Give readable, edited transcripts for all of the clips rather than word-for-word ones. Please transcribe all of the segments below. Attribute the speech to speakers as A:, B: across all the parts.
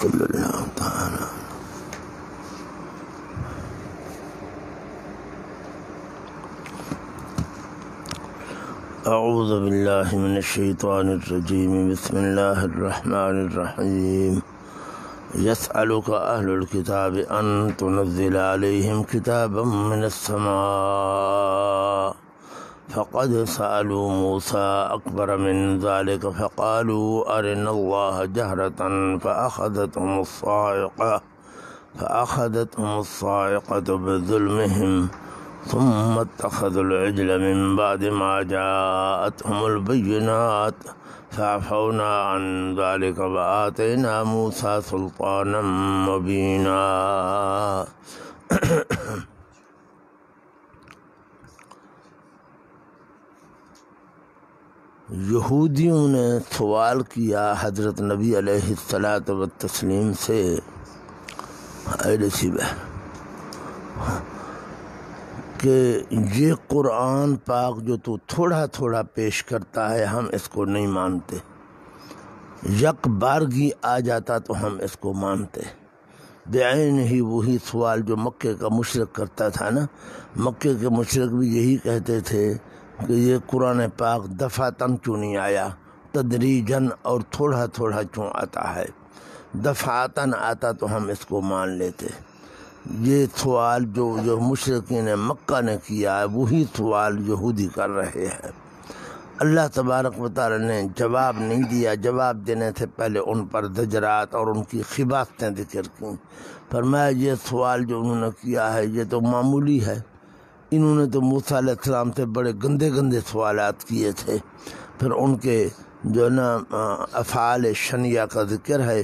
A: صلی اللہ تعالی اعوذ باللہ من الشیطان الرجیم بسم اللہ الرحمن الرحیم یسألک اہل الکتاب ان تنزل علیہم کتابا من السماء فقد سألوا موسى أكبر من ذلك فقالوا أرنا الله جهرة فأخذتهم الصاعقة بظلمهم ثم اتخذوا العجل من بعد ما جاءتهم البينات فعفونا عن ذلك وآتينا موسى سلطانا مبينا یہودیوں نے سوال کیا حضرت نبی علیہ الصلاۃ والتسلیم سے کہ یہ قرآن پاک جو تو تھوڑا تھوڑا پیش کرتا ہے ہم اس کو نہیں مانتے، یک بارگی آ جاتا تو ہم اس کو مانتے۔ بعین ہی وہی سوال جو مکے کا مشرک کرتا تھا نا، مکے کے مشرک بھی یہی کہتے تھے کہ یہ قرآن پاک دفعتاً کیوں نہیں آیا، تدریجاً اور تھوڑا تھوڑا کیوں آتا ہے، دفعتاً آتا تو ہم اس کو مان لیتے۔ یہ سوال جو مشرکین مکہ نے کیا ہے وہی سوال یہودی کر رہے ہیں۔ اللہ تبارک و تعالی نے جواب نہیں دیا، جواب دینے سے پہلے ان پر زجرات اور ان کی خباثتیں ذکر کیں۔ فرمایا یہ سوال جو انہوں نے کیا ہے یہ تو معمولی ہے، انہوں نے تو موسیٰ علیہ السلام سے بڑے گندے گندے سوالات کیے تھے۔ پھر ان کے جو نا افعال شنیہ کا ذکر ہے،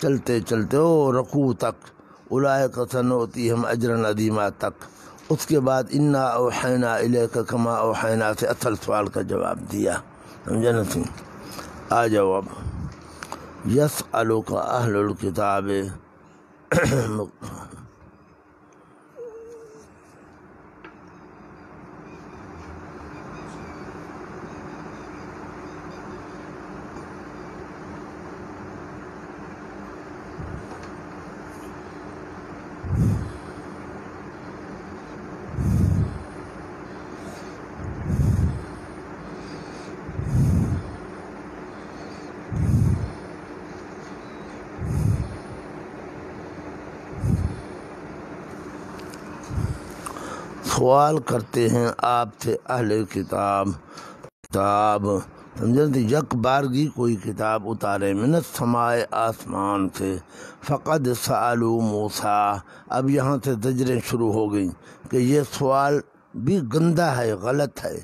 A: چلتے چلتے رکوع تک اولئک سنؤتیہم اجرا عظیما تک، اس کے بعد انا اوحینا الیک کما اوحینا سے اصل سوال کا جواب دیا۔ سمجھا نا سی؟ آ جاؤ اب یسألک اہل الکتاب سوال کرتے ہیں آپ سے اہل کتاب سمجھے، یک بارگی کوئی کتاب اتارے من السماء آسمان سے، فقد سألوا موسیٰ، اب یہاں سے زجریں شروع ہو گئیں کہ یہ سوال بھی گندا ہے، غلط ہے،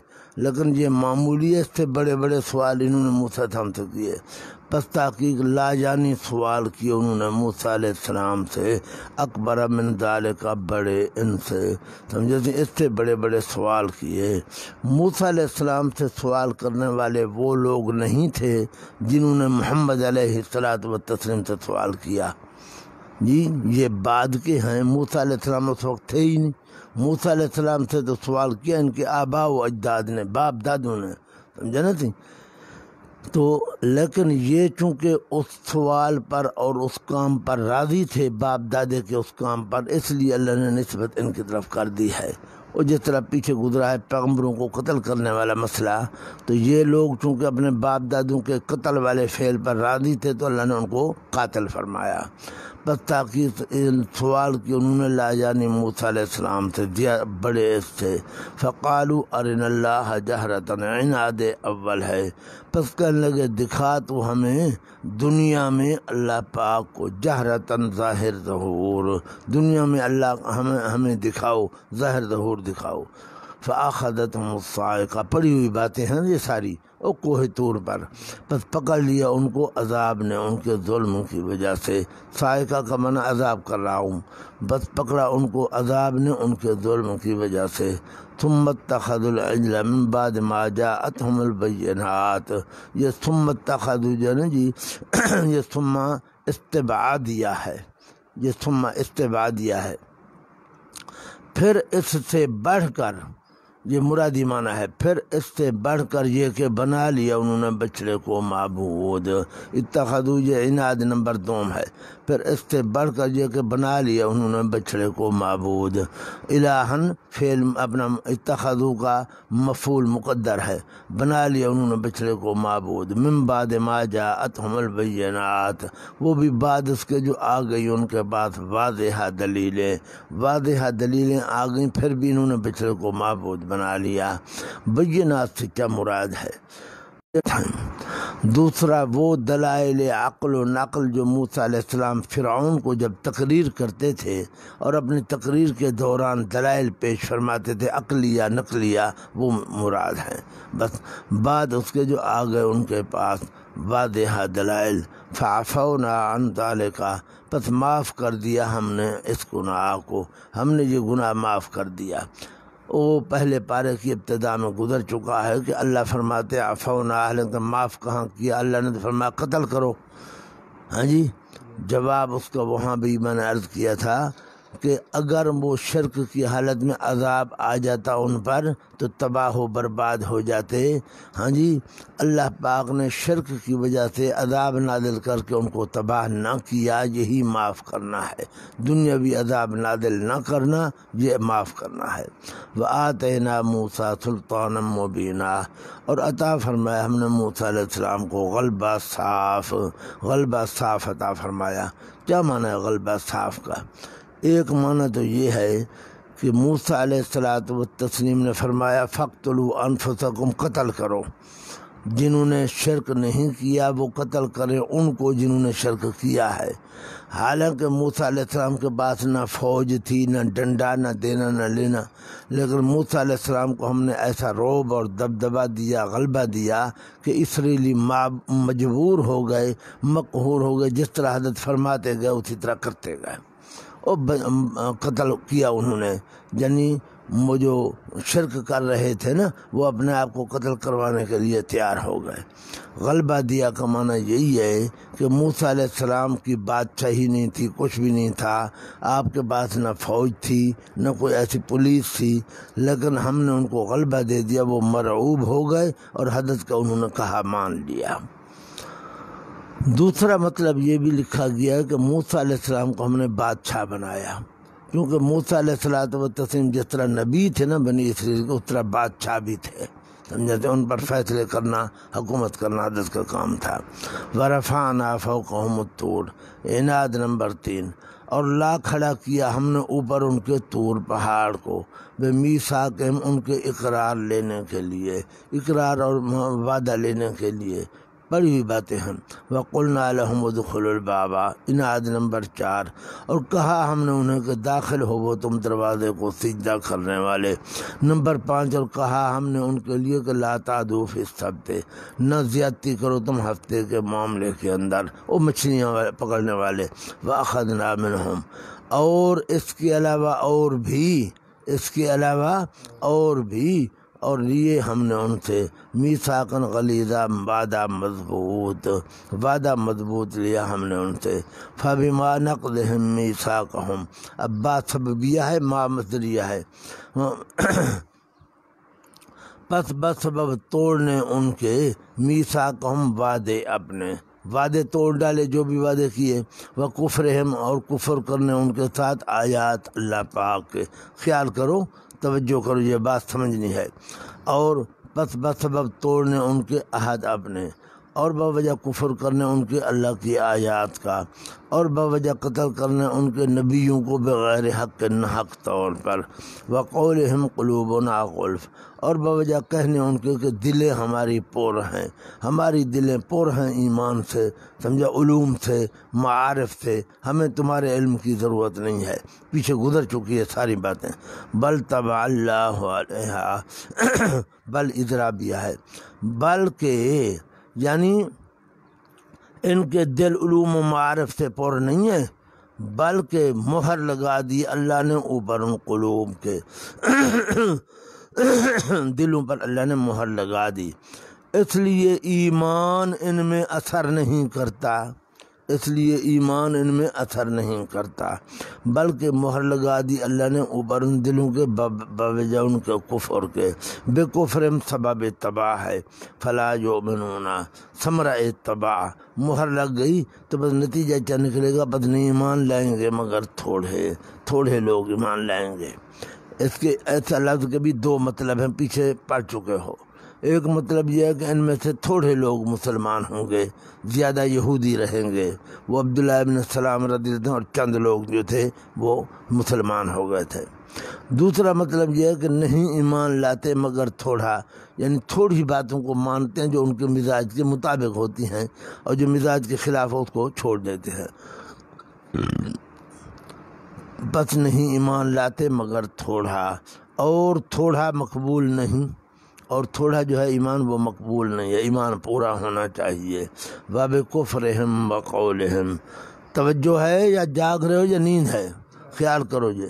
A: لیکن یہ معمولی ہے، اس سے بڑے بڑے سوال انہوں نے موسیٰ سے کیے۔ پس تحقیق لاجانی سوال کیے انہوں نے موسیٰ علیہ السلام سے، اکبر من ذالک، بڑے ان سے، سمجھے، اس سے بڑے بڑے سوال کیے۔ موسیٰ علیہ السلام سے سوال کرنے والے وہ لوگ نہیں تھے جنہوں نے محمد علیہ السلام سے سوال کیا، جی یہ بعد کے ہیں، موسیٰ علیہ السلام اس وقت تھے ہی نہیں۔ موسیٰ علیہ السلام سے تو سوال کیا ان کے آبا و اجداد نے، باپ دادوں نے، سمجھا نا تھی؟ تو لیکن یہ چونکہ اس سوال پر اور اس کام پر راضی تھے، باپ دادے کے اس کام پر، اس لیے اللہ نے نسبت ان کی طرف کر دی ہے۔ اور جس طرح پیچھے گزرا ہے پیغمبروں کو قتل کرنے والا مسئلہ، تو یہ لوگ چونکہ اپنے باپ دادوں کے قتل والے فعل پر راضی تھے تو اللہ نے ان کو قاتل فرمایا۔ بس تاکہ سوال کی انہوں نے لاجانی موسیٰ علیہ السلام سے دیا بڑے اس سے، فقالوا ارنا اللہ جہرتاً، عناد اول ہے، پس کہنے لگے دکھا تو ہمیں دنیا میں اللہ پاک کو، جہرتاً ظاہر ظہور، دنیا میں اللہ ہمیں دکھاؤ، ظاہر ظہور دکھاؤ۔ فأخذتهم الصاعقہ، پڑھی ہوئی باتیں ہیں یہ ساری، اور کوہ طور پر، بس پکڑ لیا ان کو عذاب نے ان کے ظلم کی وجہ سے، صاعقہ کا معنی عذاب کر رہا ہوں، بس پکڑا ان کو عذاب نے ان کے ظلم کی وجہ سے۔ ثم اتخذوا العجل من بعد ما جاءتهم البینات، یہ ثم اتخذوا جو ہے نا جی، یہ ثم استبعادیہ ہے، یہ ثم استبعادیہ ہے، پھر اس سے بڑھ کر یہ مرادی معنی ہے، پھر اس سے بڑھ کر یہ کہ بنا لیا انہوں نے بچڑے کو معبود، اتخذوا یہ عناد نمبر 2 ہے، پھر اس سے بڑھ کر یہ کہ بنا لیا انہوں نے بچڑے کو معبود، الہن فعل اپنا اتخذوا کا مفعول مقدر ہے، بنا لیا انہوں نے بچڑے کو معبود، من بعد ما جاءتهم البینات، وہ بھی بعد اس کے جو آ گئی ان کے پاس واضح دلیلیں آ گئیں، پھر بھی انہوں نے بچڑے کو معبود بنا لیا۔ بینات سے کیا مراد ہے؟ دوسرا وہ دلائل عقل و نقل جو موسیٰ علیہ السلام فرعون کو جب تقریر کرتے تھے اور اپنی تقریر کے دوران دلائل پیش فرماتے تھے، عقلیہ نقلیہ، وہ مراد ہیں۔ بس بعد اس کے جو آ گئے ان کے پاس واضح دلائل، فعفونا عن ذلک، پس معاف کر دیا ہم نے اس گناہ کو، ہم نے یہ گناہ معاف کر دیا۔ وہ پہلے پارے کی ابتدا میں گزر چکا ہے کہ اللہ فرماتے عفونا، حالانکہ معاف کہاں کیا، اللہ نے فرمایا قتل کرو۔ ہاں جی، جواب اس کا وہاں بھی میں نے عرض کیا تھا کہ اگر وہ شرک کی حالت میں عذاب آ جاتا ان پر تو تباہ و برباد ہو جاتے۔ ہاں جی، اللہ پاک نے شرک کی وجہ سے عذاب نازل کر کے ان کو تباہ نہ کیا، یہی معاف کرنا ہے، دنیاوی عذاب نازل نہ کرنا، یہ معاف کرنا ہے۔ وآتینا موسیٰ سلطانا مبینا، اور عطا فرمایا ہم نے موسیٰ علیہ السلام کو غلبہ صاف عطا فرمایا۔ کیا معنی ہے غلبہ صاف کا؟ ایک معنی تو یہ ہے کہ موسیٰ علیہ السلام نے فرمایا فَاقْتُلُوا أَنفُسَكُمْ، قتل کرو، جنہوں نے شرک نہیں کیا وہ قتل کریں ان کو جنہوں نے شرک کیا ہے۔ حالانکہ موسیٰ علیہ السلام کے پاس نہ فوج تھی، نہ ڈنڈا، نہ دینا نہ لینا، لیکن موسیٰ علیہ السلام کو ہم نے ایسا رعب اور دبدبا دیا، غلبہ دیا کہ اسرائیلی مجبور ہو گئے، مقہور ہو گئے، جس طرح حضرت فرماتے گئے اسی طرح کرتے گئے، اور قتل کیا انہوں نے، یعنی وہ جو شرک کر رہے تھے نا وہ اپنے آپ کو قتل کروانے کے لیے تیار ہو گئے۔ غلبہ دیا کا معنی یہی ہے کہ موسیٰ علیہ السلام کی بادشاہی نہیں تھی، کچھ بھی نہیں تھا، آپ کے پاس نہ فوج تھی نہ کوئی ایسی پولیس تھی، لیکن ہم نے ان کو غلبہ دے دیا، وہ مرعوب ہو گئے اور حضرت کا انہوں نے کہا مان لیا۔ دوسرا مطلب یہ بھی لکھا گیا ہے کہ موسیٰ علیہ السلام کو ہم نے بادشاہ بنایا، کیونکہ موسیٰ علیہ السلام جس طرح نبی تھے نا بنی اسرائیل کو، اس طرح بادشاہ بھی تھے، سمجھتے، ان پر فیصلے کرنا، حکومت کرنا حضرت کا کام تھا۔ وَرَفَعْنَا فَوْقَهُمُ الطُّورَ، عناد نمبر 3، اور لا کھڑا کیا ہم نے اوپر ان کے طور پہاڑ کو، بِمِیثَاقِهِمْ، ان کے اقرار لینے کے لیے، اقرار اور وعدہ لینے کے لیے، پڑھی ہوئی باتیں ہیں۔ وَقُلْنَا لَهُمُ ادْخُلُوا الْبَابَ، عناد نمبر 4، اور کہا ہم نے انہیں کہ داخل ہو وہ تم دروازے کو سجدہ کرنے والے، نمبر 5، اور کہا ہم نے ان کے لیے کہ لا تعدوا فی السبت، نہ زیادتی کرو تم ہفتے کے معاملے کے اندر، وہ مچھلیاں پکڑنے والے۔ وَأَخَذْنَا مِنْهُمْ، اور اس کے علاوہ اور لیے ہم نے ان سے میثاقاً غلیظا، وعدہ مضبوط لیا ہم نے ان سے۔ فبما نقضهم میثاقهم، اب بات سببیہ ہے، ما مصدریہ ہے، پس بسبب توڑنے ان کے، میثاقهم، وعدے اپنے، وعدے توڑ ڈالے جو بھی وعدے کیے، وکفرہم، اور کفر کرنے ان کے ساتھ آیات اللہ پاک کے۔ خیال کرو، توجہ کرو، یہ بات سمجھنی ہے۔ اور پس بسبب توڑنے ان کے عہد اپنے، اور بوجہ کفر کرنے ان کے اللہ کی آیات کا، اور بوجہ قتل کرنے ان کے نبیوں کو بغیر حق، ناحق طور پر، وقولہم قلوبنا غلف، اور بوجہ کہنے ان کے کہ دلیں ہماری پور ہیں، ہماری دلیں پور ہیں ایمان سے، سمجھا، علوم سے، معارف سے، ہمیں تمہارے علم کی ضرورت نہیں ہے، پیچھے گزر چکی ہے ساری باتیں۔ بل طبع اللہ علیہا، بل اضرابیہ ہے، بلکہ یعنی ان کے دل علوم و معارف سے پر نہیں ہے، بلکہ مہر لگا دی اللہ نے اوپر ان قلوب کے، دلوں پر اللہ نے مہر لگا دی، اس لیے ایمان ان میں اثر نہیں کرتا، اس لیے ایمان ان میں اثر نہیں کرتا، بلکہ مہر لگا دی اللہ نے اوپر ان دلوں کے بوجہ ان کے کفر کے، بے کفرم سبب تباہ ہے، فلا یؤمنون ثمرہ تباہ، مہر لگ گئی تو بس نتیجہ کیا نکلے گا، بس نہیں ایمان لائیں گے مگر تھوڑے لوگ ایمان لائیں گے۔ اس کے ایسا لفظ کے بھی دو مطلب ہیں، پیچھے پڑھ چکے ہو۔ ایک مطلب یہ ہے کہ ان میں سے تھوڑے لوگ مسلمان ہوں گے، زیادہ یہودی رہیں گے، وہ عبداللہ ابن السلام رضی اللہ عنہ اور چند لوگ جو تھے وہ مسلمان ہو گئے تھے۔ دوسرا مطلب یہ ہے کہ نہیں ایمان لاتے مگر تھوڑا، یعنی تھوڑی باتوں کو مانتے ہیں جو ان کے مزاج کے مطابق ہوتی ہیں، اور جو مزاج کے خلاف ہے اس کو چھوڑ دیتے ہیں۔ بس نہیں ایمان لاتے مگر تھوڑا، اور تھوڑا مقبول نہیں، اور تھوڑا جو ہے ایمان وہ مقبول نہیں ہے، ایمان پورا ہونا چاہیے۔ باب کفرہم وقولہم، توجہ ہے یا جاگ رہے ہو یا نیند ہے؟ خیال کرو جی۔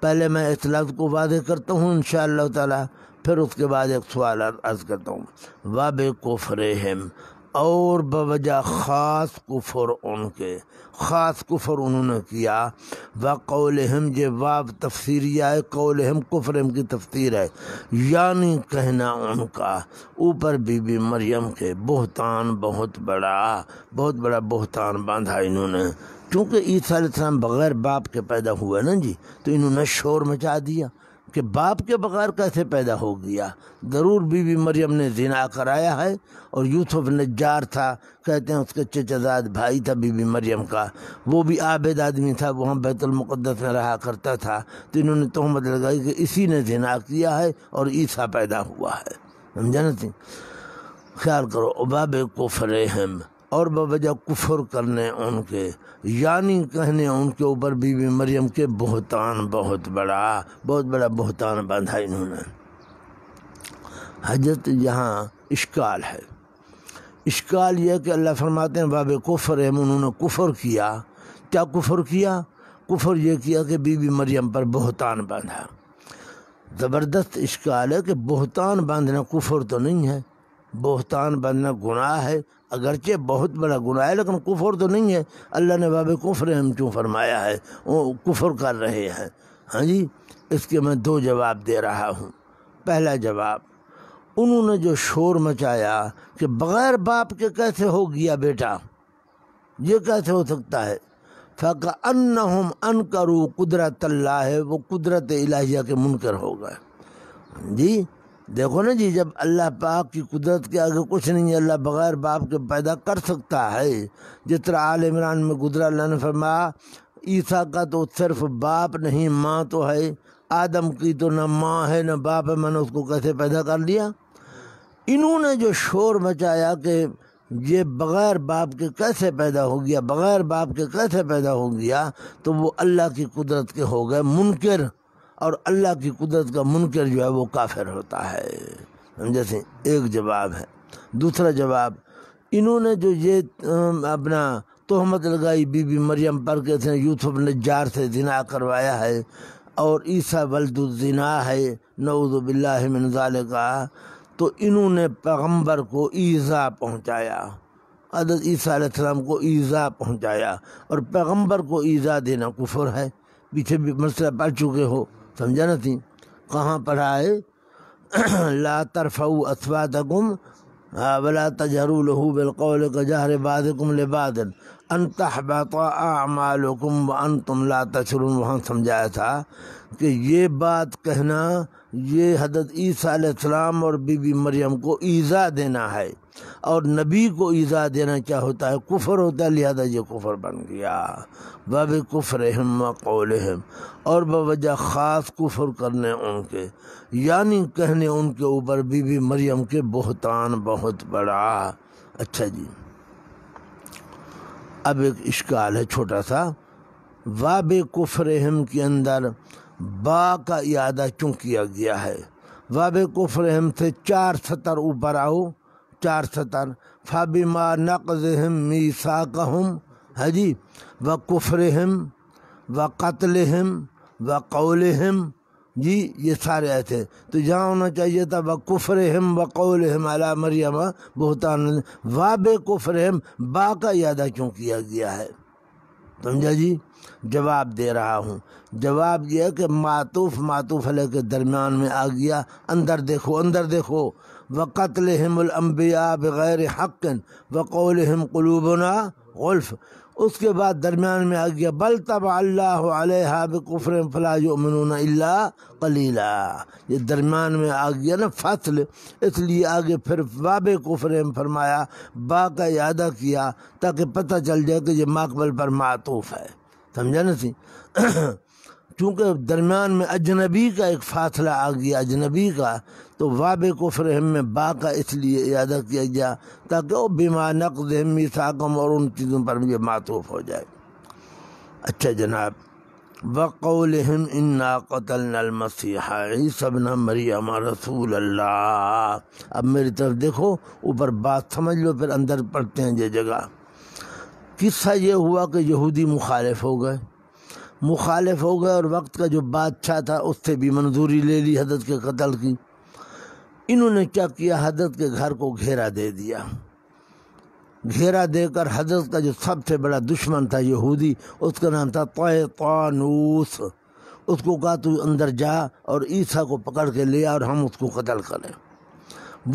A: پہلے میں اس لفظ کو واضح کرتا ہوں انشاءاللہ تعالی، پھر اس کے بعد ایک سوال عرض کرتا ہوں۔ باب کفرہم، اور بوجہ خاص کفر ان کے، خاص کفر انہوں نے کیا، وقولہم یہ واو تفسیریہ ہے، قولہم کفرہم کی تفسیر ہے، یعنی کہنا ان کا اوپر بی بی مریم کے، بہتان بہت بڑا بہتان باندھا انہوں نے، کیونکہ عیسیٰ علیہ السلام بغیر باپ کے پیدا ہوئے نا جی، تو انہوں نے شور مچا دیا کہ باپ کے بغیر کیسے پیدا ہو گیا، ضرور بی بی مریم نے زنا کرایا ہے، اور یوسف نجار تھا، کہتے ہیں اس کے چچا زاد بھائی تھا بی بی مریم کا، وہ بھی عابد آدمی تھا، وہاں بیت المقدس میں رہا کرتا تھا، تو انہوں نے تہمت لگائی کہ اسی نے زنا کیا ہے اور عیسیٰ پیدا ہوا ہے، سمجھا نا؟ خیال کرو، باب کفرہم، اور بوجہ کفر کرنے ان کے، یعنی کہنے ان کے اوپر بی بی مریم کے بہتان بہت بڑا بہتان باندھا انہوں نے۔ حضرت یہاں اشکال ہے، اشکال یہ کہ اللہ فرماتے ہیں باب کفرہم، انہوں نے کفر کیا، کیا کفر کیا؟ کفر یہ کیا کہ بی بی مریم پر بہتان باندھا۔ زبردست اشکال ہے کہ بہتان باندھنا کفر تو نہیں ہے، بہتان باندھنا گناہ ہے، اگرچہ بہت بڑا گناہ ہے لیکن کفر تو نہیں ہے۔ اللہ نے باب کفرہم کیوں فرمایا ہے؟ وہ کفر کر رہے ہیں۔ ہاں جی، اس کے میں دو جواب دے رہا ہوں۔ پہلا جواب، انہوں نے جو شور مچایا کہ بغیر باپ کے کیسے ہو گیا بیٹا، یہ کیسے ہو سکتا ہے، فَكَأَنَّهُمْ أَنْكَرُوا قدرت اللہ ہے، وہ قدرت الہیہ کے منکر ہو گئے۔ جی دیکھو نا جی، جب اللہ پاک کی قدرت کے آگے کچھ نہیں ہے، اللہ بغیر باپ کے پیدا کر سکتا ہے، جس طرح آل عمران میں گزرا، اللہ نے فرمایا عیسیٰ کا تو صرف باپ نہیں ماں تو ہے، آدم کی تو نہ ماں ہے نہ باپ ہے، میں نے اس کو کیسے پیدا کر لیا؟ انہوں نے جو شور مچایا کہ یہ بغیر باپ کے کیسے پیدا ہو گیا، بغیر باپ کے کیسے پیدا ہو گیا، تو وہ اللہ کی قدرت کے ہو گئے منکر، اور اللہ کی قدرت کا منکر جو ہے وہ کافر ہوتا ہے۔ جیسے ایک جواب ہے۔ دوسرا جواب، انہوں نے جو یہ اپنا تہمت لگائی بی بی مریم پر کہ اس نے یوسف نجار سے زنا کروایا ہے اور عیسیٰ ولد الزنا ہے، نعوذ باللہ من ذالک، تو انہوں نے پیغمبر کو ایذا پہنچایا، حضرت عیسیٰ علیہ السلام کو ایذا پہنچایا، اور پیغمبر کو ایذا دینا کفر ہے۔ پیچھے بھی مسئلہ پڑھ چکے ہو، سمجھا نہ تھی؟ کہاں پڑھا ہے؟ لا ترفعوا اصواتکم ولا تجهروا له بالقول كجهر بعضكم لبعض ان تحبط اعمالكم وانتم لا تشعرون۔ وہاں سمجھایا تھا کہ یہ بات کہنا یہ حضرت عیسیٰ علیہ السلام اور بی بی مریم کو ایذا دینا ہے، اور نبی کو ایذا دینا کیا ہوتا ہے؟ کفر ہوتا ہے، لہذا یہ کفر بن گیا۔ باب کفرہم وقولہم، اور بوجہ خاص کفر کرنے ان کے، یعنی کہنے ان کے اوپر بی بی مریم کے بہتان بہت بڑا۔ اچھا جی، اب ایک اشکال ہے چھوٹا سا، باب کفرہم کے اندر با کا اعادہ کیوں کیا گیا ہے؟ باب کفرہم سے 4 سطر اوپر آؤ، 4 سطر، فَبِمَا نَقْضِهِمْ مِيثَاقَهُمْ، ہے جی، وَكُفْرِهِمْ وَقَتْلِهِمْ وَقَوْلِهِمْ جی یہ سارے آئے تھے، تو جہاں ہونا چاہیے تھا وَكُفْرِهِمْ وَقَوْلِهِمْ عَلَى مَرْيَمَ بُهْتَانًا، وَابِ كُفْرِهِمْ با کا اعادہ کیوں کیا گیا ہے؟ سمجھا جی؟ جواب دے رہا ہوں، جواب یہ ہے کہ معطوف علیہ کے درمیان میں آ گیا، اندر دیکھو وَقَتْلِهِمُ الْأَنْبِيَاءَ بِغَيْرِ حَقٍّ وَقَوْلِهِمْ قُلُوبُنَا غُلْفٌ، اس کے بعد درمیان میں آ گیا بل طبع اللہ علیہا بکفرہم فلا یؤمنون الا قلیلا، یہ درمیان میں آ گیا نا فصل، اس لیے آگے پھر باب کفرہم فرمایا، با کا اعادہ کیا تاکہ پتہ چل جائے کہ یہ ماقبل پر معطوف ہے، سمجھا نا سی؟ چونکہ درمیان میں اجنبی کا ایک فاصلہ آ گیا، اجنبی کا، تو واب کفرہم میں با کا اس لیے اعادہ کیا گیا تاکہ وہ بما نقضہم میثاقہم، اور ان چیزوں پر یہ معطوف ہو جائے۔ اچھا جناب، وقولہم انا قتلنا المسیح عیسی ابن مریم رسول اللہ، اب میری طرف دیکھو، اوپر بات سمجھ لو پھر اندر پڑھتے ہیں یہ جگہ۔ قصہ یہ ہوا کہ یہودی مخالف ہو گئے اور وقت کا جو بادشاہ تھا اس سے بھی منظوری لے لی حضرت کے قتل کی۔ انہوں نے کیا کیا، حضرت کے گھر کو گھیرا دے دیا، گھیرا دے کر حضرت کا جو سب سے بڑا دشمن تھا یہودی، اس کا نام تھا طیطانوس، اس کو کہا تو اندر جا اور عیسیٰ کو پکڑ کے لے اور ہم اس کو قتل کریں۔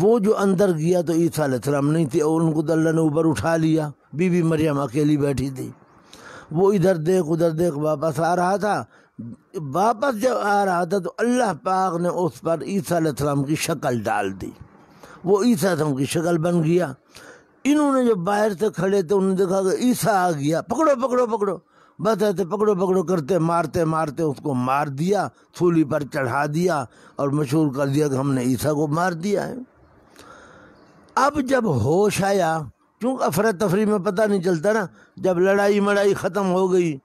A: وہ جو اندر گیا تو عیسیٰ علیہ السلام نہیں تھے، اور ان کو اللہ نے اوپر اٹھا لیا، بی بی مریم اکیلی بیٹھی تھی۔ وہ ادھر دیکھ واپس آ رہا تھا، واپس جب آ رہا تھا تو اللہ پاک نے اس پر عیسیٰ علیہ السلام کی شکل ڈال دی، وہ عیسیٰ علیہ السلام کی شکل بن گیا۔ انہوں نے جو باہر سے کھڑے تھے انہوں نے دیکھا کہ عیسیٰ آ گیا، پکڑو بس ایسے پکڑو کرتے مارتے اس کو مار دیا، سولی پر چڑھا دیا اور مشہور کر دیا کہ ہم نے عیسیٰ کو مار دیا ہے۔ اب جب ہوش آیا، کیونکہ افراتفری میں پتہ نہیں چلتا نا، جب لڑائی مڑائی ختم ہو گئی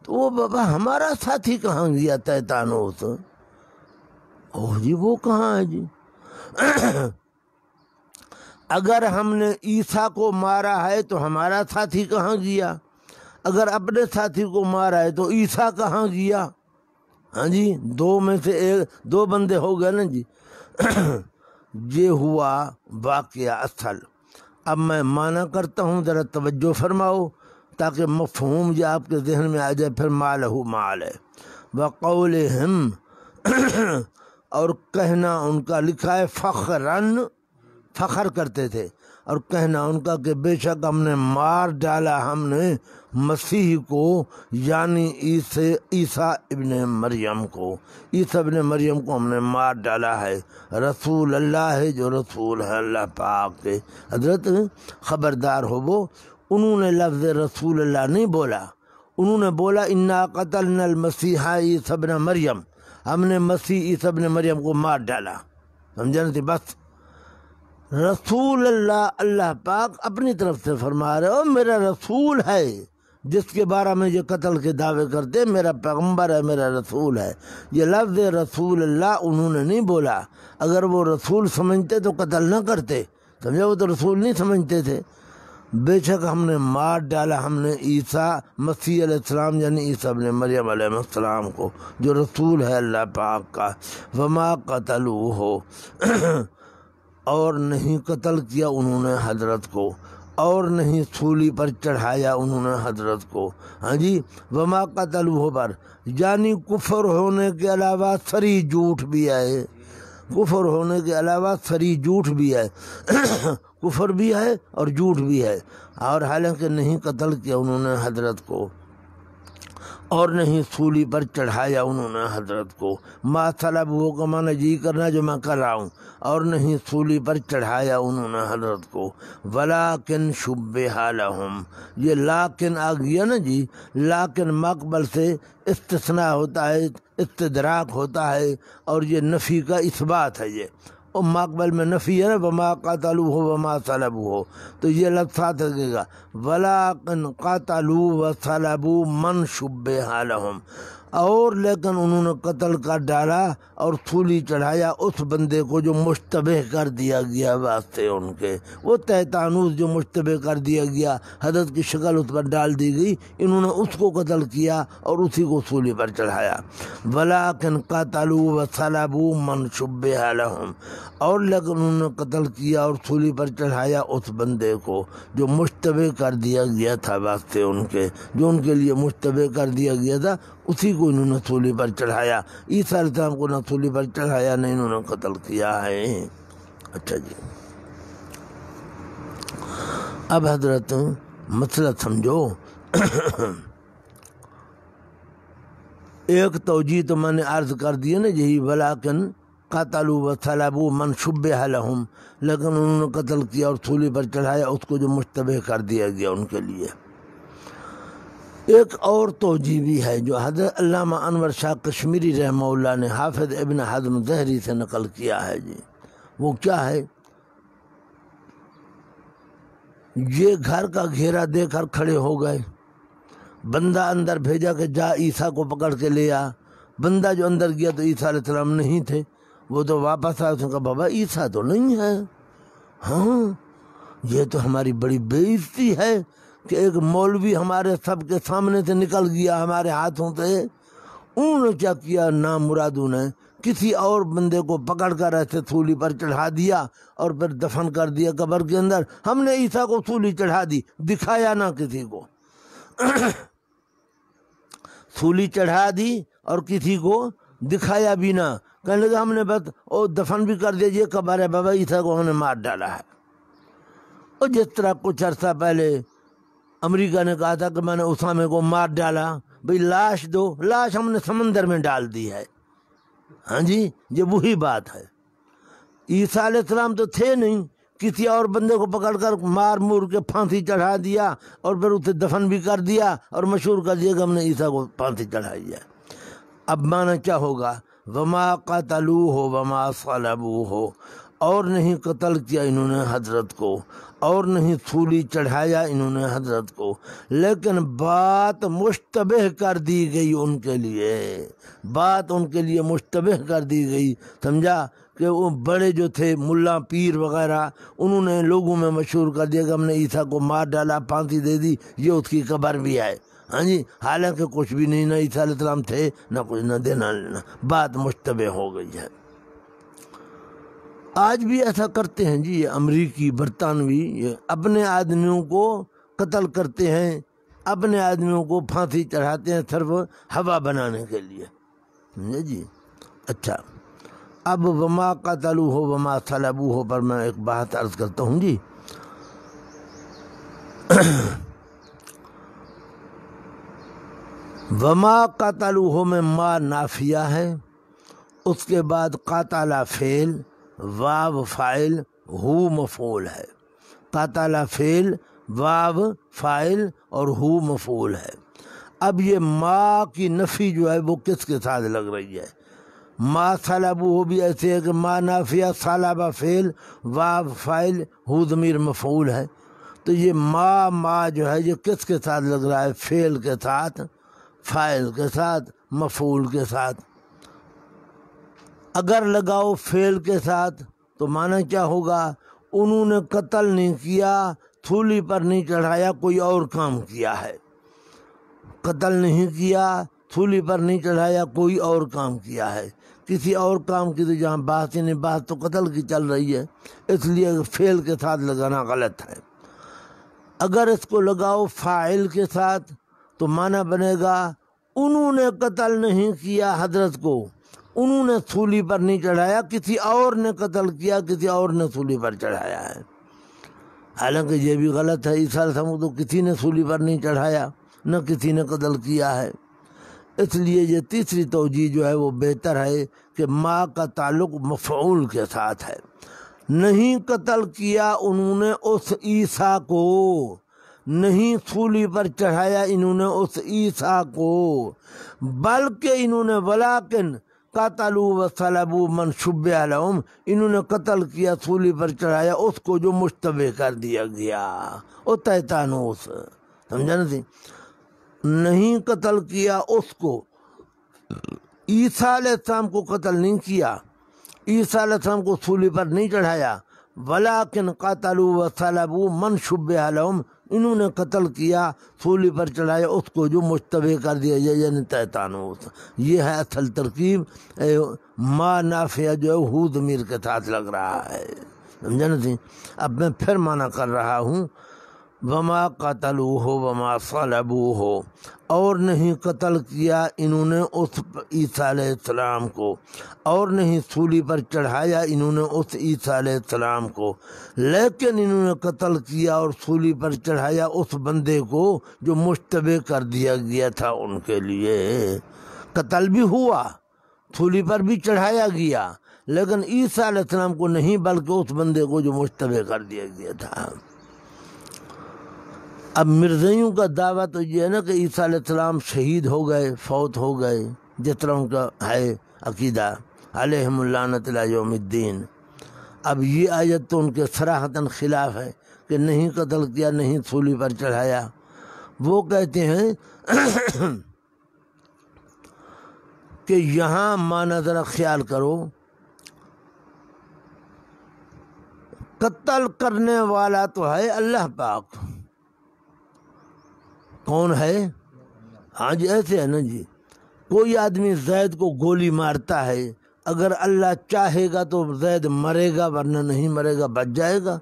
A: تو وہ بابا ہمارا ساتھی کہاں گیا طیطانوس؟ اوہ جی وہ کہاں ہے جی؟ اگر ہم نے عیسیٰ کو مارا ہے تو ہمارا ساتھی کہاں گیا؟ اگر اپنے ساتھی کو مارا ہے تو عیسیٰ کہاں گیا؟ ہاں جی، دو میں سے ایک، دو بندے ہو گئے نا جی۔ یہ ہوا واقعہ اصل۔ اب میں معنی کرتا ہوں، ذرا توجہ فرماؤ تاکہ مفہوم یہ آپ کے ذہن میں آ جائے۔ پھر مالہ مال ہے وقولہم، اور کہنا ان کا لکھا ہے فخرن، فخر کرتے تھے، اور کہنا ان کا کہ بے شک ہم نے مار ڈالا، ہم نے مسیح کو، یعنی عیسیٰ ابن مریم کو، عیسیٰ ابن مریم کو ہم نے مار ڈالا ہے، رسول اللہ ہے، جو رسول ہے اللہ پاک کے۔ حضرت خبردار ہو، وہ انہوں نے لفظ رسول اللہ نہیں بولا، انہوں نے بولا انا قتلنا المسیح عیسی ابن مریم، ہم نے مسیح عیسی ابن مریم کو مار ڈالا، سمجھا نا؟ بس رسول اللہ، اللہ پاک اپنی طرف سے فرما رہے ہو میرا رسول ہے، جس کے بارے میں یہ قتل کے دعوے کرتے میرا پیغمبر ہے، میرا رسول ہے۔ یہ لفظ رسول اللہ انہوں نے نہیں بولا، اگر وہ رسول سمجھتے تو قتل نہ کرتے، سمجھا؟ وہ تو رسول نہیں سمجھتے تھے۔ بے شک ہم نے مار ڈالا، ہم نے عیسیٰ مسیح علیہ السلام یعنی عیسیٰ ابن مریم علیہ السلام کو، جو رسول ہے اللہ پاک کا۔ وما قتلوہ، اور نہیں قتل کیا انہوں نے حضرت کو، اور نہیں سولی پر چڑھایا انہوں نے حضرت کو۔ ہاں جی، وما قتلوہ پر یعنی کفر ہونے کے علاوہ صریح جھوٹ بھی ہے، کفر ہونے کے علاوہ صریح جھوٹ بھی ہے، کفر بھی ہے اور جھوٹ بھی ہے، اور حالانکہ نہیں قتل کیا انہوں نے حضرت کو، اور نہیں سولی پر چڑھایا انہوں نے حضرت کو۔ ما صلب وہ کا معنی جی کرنا جو میں کر رہا ہوں، اور نہیں سولی پر چڑھایا انہوں نے حضرت کو، ولیکن شبہ لہم، یہ لیکن آ گیا نا جی، لیکن مقبل سے استثناء ہوتا ہے، استدراک ہوتا ہے، اور یہ نفی کا اثبات ہے۔ یہ اور مقبل میں نفی ہے نا، وما قتلوہ وما صلبوہ، تو یہ لفظ ساتھ لگے گا، ولیکن قتلوا وصلبوا من شبہ لہم، اور لیکن انہوں نے قتل کر ڈالا اور سولی چڑھایا اس بندے کو جو مشتبہ کر دیا گیا واسطے ان کے، وہ تحتانوس جو مشتبہ کر دیا گیا، حضرت کی شکل اس پر ڈال دی گئی، انہوں نے اس کو قتل کیا اور اسی کو سولی پر چڑھایا۔ وَلَٰكِنْ قَتَلُوا وَصَلَبُوا مَنْ شُبِّهَ لَهُمْ، اور لیکن انہوں نے قتل کیا اور سولی پر چڑھایا اس بندے کو جو مشتبہ کر دیا گیا تھا واسطے ان کے، جو ان کے لیے مشتبہ کر دیا گیا تھا، اسی کو انہوں نے سولی پر چڑھایا۔ عیسیٰ علیہ السلام کو نہ سولی پر چڑھایا نہ انہوں نے قتل کیا ہے۔ اچھا جی، اب حضرت مسئلہ سمجھو۔ ایک توجیہ تو میں نے عرض کر دی نا، یہی ولیکن قتلوا وصلبوا من شبہ لہم، لیکن انہوں نے قتل کیا اور سولی پر چڑھایا اس کو جو مشتبہ کر دیا گیا ان کے لیے۔ ایک اور توجیہ بھی ہے جو حضرت علامہ انور شاہ کشمیری رحمہ اللہ نے حافظ ابن حزم ظہری سے نقل کیا ہے جی، وہ کیا ہے؟ یہ گھر کا گھیرا دے کر کھڑے ہو گئے، بندہ اندر بھیجا کہ جا عیسیٰ کو پکڑ کے لے آ۔ بندہ جو اندر گیا تو عیسیٰ علیہ السلام نہیں تھے، وہ تو واپس آیا، اس نے کہا بابا عیسیٰ تو نہیں ہے۔ ہاں، یہ تو ہماری بڑی بے عزتی ہے کہ ایک مولوی ہمارے سب کے سامنے سے نکل گیا ہمارے ہاتھوں سے۔ انہوں نے کیا کیا، نامرادوں نے کسی اور بندے کو پکڑ کر ایسے سولی پر چڑھا دیا اور پھر دفن کر دیا قبر کے اندر۔ ہم نے عیسیٰ کو سولی چڑھا دی، دکھایا نہ کسی کو، سولی چڑھا دی اور کسی کو دکھایا بھی نہ، کہنے لگا ہم نے بس اور دفن بھی کر دیا، یہ قبر ہے بابا، عیسیٰ کو ہم نے مار ڈالا ہے۔ اور جس طرح کچھ عرصہ پہلے امریکہ نے کہا تھا کہ میں نے اسامہ کو مار ڈالا، بھئی لاش دو، لاش ہم نے سمندر میں ڈال دی ہے۔ ہاں جی، یہ وہی بات ہے۔ عیسیٰ علیہ السلام تو تھے نہیں، کسی اور بندے کو پکڑ کر مار مور کے پھانسی چڑھا دیا اور پھر اسے دفن بھی کر دیا اور مشہور کر دیا کہ ہم نے عیسیٰ کو پھانسی چڑھائی ہے۔ اب معنی کیا ہوگا؟ وما قتلوہ وما صلبوہ، اور نہیں قتل کیا انہوں نے حضرت کو اور نہیں سولی چڑھایا انہوں نے حضرت کو، لیکن بات مشتبہ کر دی گئی ان کے لیے، بات ان کے لیے مشتبہ کر دی گئی، سمجھا؟ کہ وہ بڑے جو تھے ملا پیر وغیرہ، انہوں نے لوگوں میں مشہور کر دیا کہ ہم نے عیسیٰ کو مار ڈالا، پھانسی دے دی، یہ اس کی قبر بھی ہے۔ ہاں جی، حالانکہ کچھ بھی نہیں، نہ عیسیٰ علیہ السلام تھے نہ کچھ، نہ دینا لینا، بات مشتبہ ہو گئی ہے۔ آج بھی ایسا کرتے ہیں جی، یہ امریکی برطانوی یہ اپنے آدمیوں کو قتل کرتے ہیں، اپنے آدمیوں کو پھانسی چڑھاتے ہیں صرف ہوا بنانے کے لیے، سمجھے جی؟ اچھا، اب وما قتلوہ وما صلبوہ پر میں ایک بات عرض کرتا ہوں جی۔ وما قتلوہ میں ما نافیہ ہے، اس کے بعد قاتل فعل، واو فاعل، ہو مفعول ہے۔ قاتل فعل، واو فاعل اور ہو مفعول ہے۔ اب یہ ما کی نفی جو ہے وہ کس کے ساتھ لگ رہی ہے؟ ما صلبوہ بھی ایسے ہے کہ ما نافیہ، صلب فعل، واو فاعل، ہو ضمیر مفعول ہے، تو یہ ما جو ہے یہ کس کے ساتھ لگ رہا ہے؟ فعل کے ساتھ، فاعل کے ساتھ، مفعول کے ساتھ۔ اگر لگاؤ فعل کے ساتھ تو معنی کیا ہوگا؟ انہوں نے قتل نہیں کیا، سولی پر نہیں چڑھایا، کوئی اور کام کیا ہے۔ قتل نہیں کیا، سولی پر نہیں چڑھایا، کوئی اور کام کیا ہے۔ کسی اور کام کی تو جہاں بات ہی نہیں، بات تو قتل کی چل رہی ہے، اس لیے فعل کے ساتھ لگانا غلط ہے۔ اگر اس کو لگاؤ فاعل کے ساتھ تو معنی بنے گا انہوں نے قتل نہیں کیا حضرت کو، انہوں نے سولی پر نہیں چڑھایا، کسی اور نے قتل کیا، کسی اور نے سولی پر چڑھایا ہے۔ حالانکہ یہ بھی غلط ہے، عیسیٰ علیہ السلام کو تو کسی نے سولی پر نہیں چڑھایا، نہ کسی نے قتل کیا ہے۔ اس لیے یہ تیسری توجیہ جو ہے وہ بہتر ہے کہ ما کا تعلق مفعول کے ساتھ ہے۔ نہیں قتل کیا انہوں نے اس عیسیٰ کو، نہیں سولی پر چڑھایا انہوں نے اس عیسیٰ کو، بلکہ انہوں نے ولیکن قتلوا وصلبوا من شبہ لہم، انہوں نے قتل کیا، سولی پر چڑھایا اس کو جو مشتبہ کر دیا گیا، وہ تحتانوس، سمجھا نا سی؟ نہیں قتل کیا اس کو، عیسیٰ علیہ السلام کو قتل نہیں کیا، عیسیٰ علیہ السلام کو سولی پر نہیں چڑھایا، ولیکن قاتلوا وصلبوا من شبہ لہم، انہوں نے قتل کیا، سولی پر چڑھایا اس کو جو مشتبہ کر دیا یعنی تیتانوس۔ یہ ہے اصل ترکیب، ما نافیہ جو ہے ہو ضمیر کے ساتھ لگ رہا ہے، سمجھا نا سی؟ اب میں پھر معنی کر رہا ہوں، وما قتلوہ وما صلبوہ، اور نہیں قتل کیا انہوں نے اس عیسیٰ علیہ السلام کو، اور نہیں سولی پر چڑھایا انہوں نے اس عیسیٰ علیہ السلام کو، لیکن انہوں نے قتل کیا اور سولی پر چڑھایا اس بندے کو جو مشتبہ کر دیا گیا تھا ان کے لیے۔ قتل بھی ہوا، سولی پر بھی چڑھایا گیا، لیکن عیسیٰ علیہ السلام کو نہیں بلکہ اس بندے کو جو مشتبہ کر دیا گیا تھا۔ اب مرزائیوں کا دعویٰ تو یہ ہے نا کہ عیسیٰ علیہ السلام شہید ہو گئے، فوت ہو گئے، جس طرح ان کا ہے عقیدہ، علیہم اللعنۃ الی یوم الدین۔ اب یہ آیت تو ان کے صراحتاً خلاف ہے کہ نہیں قتل کیا، نہیں سولی پر چڑھایا۔ وہ کہتے ہیں کہ یہاں معنی ذرا خیال کرو، قتل کرنے والا تو ہے اللہ پاک، کون ہے؟ ہاں جی ایسے ہے نا جی، کوئی آدمی زید کو گولی مارتا ہے، اگر اللہ چاہے گا تو زید مرے گا، ورنہ نہیں مرے گا، بچ جائے گا،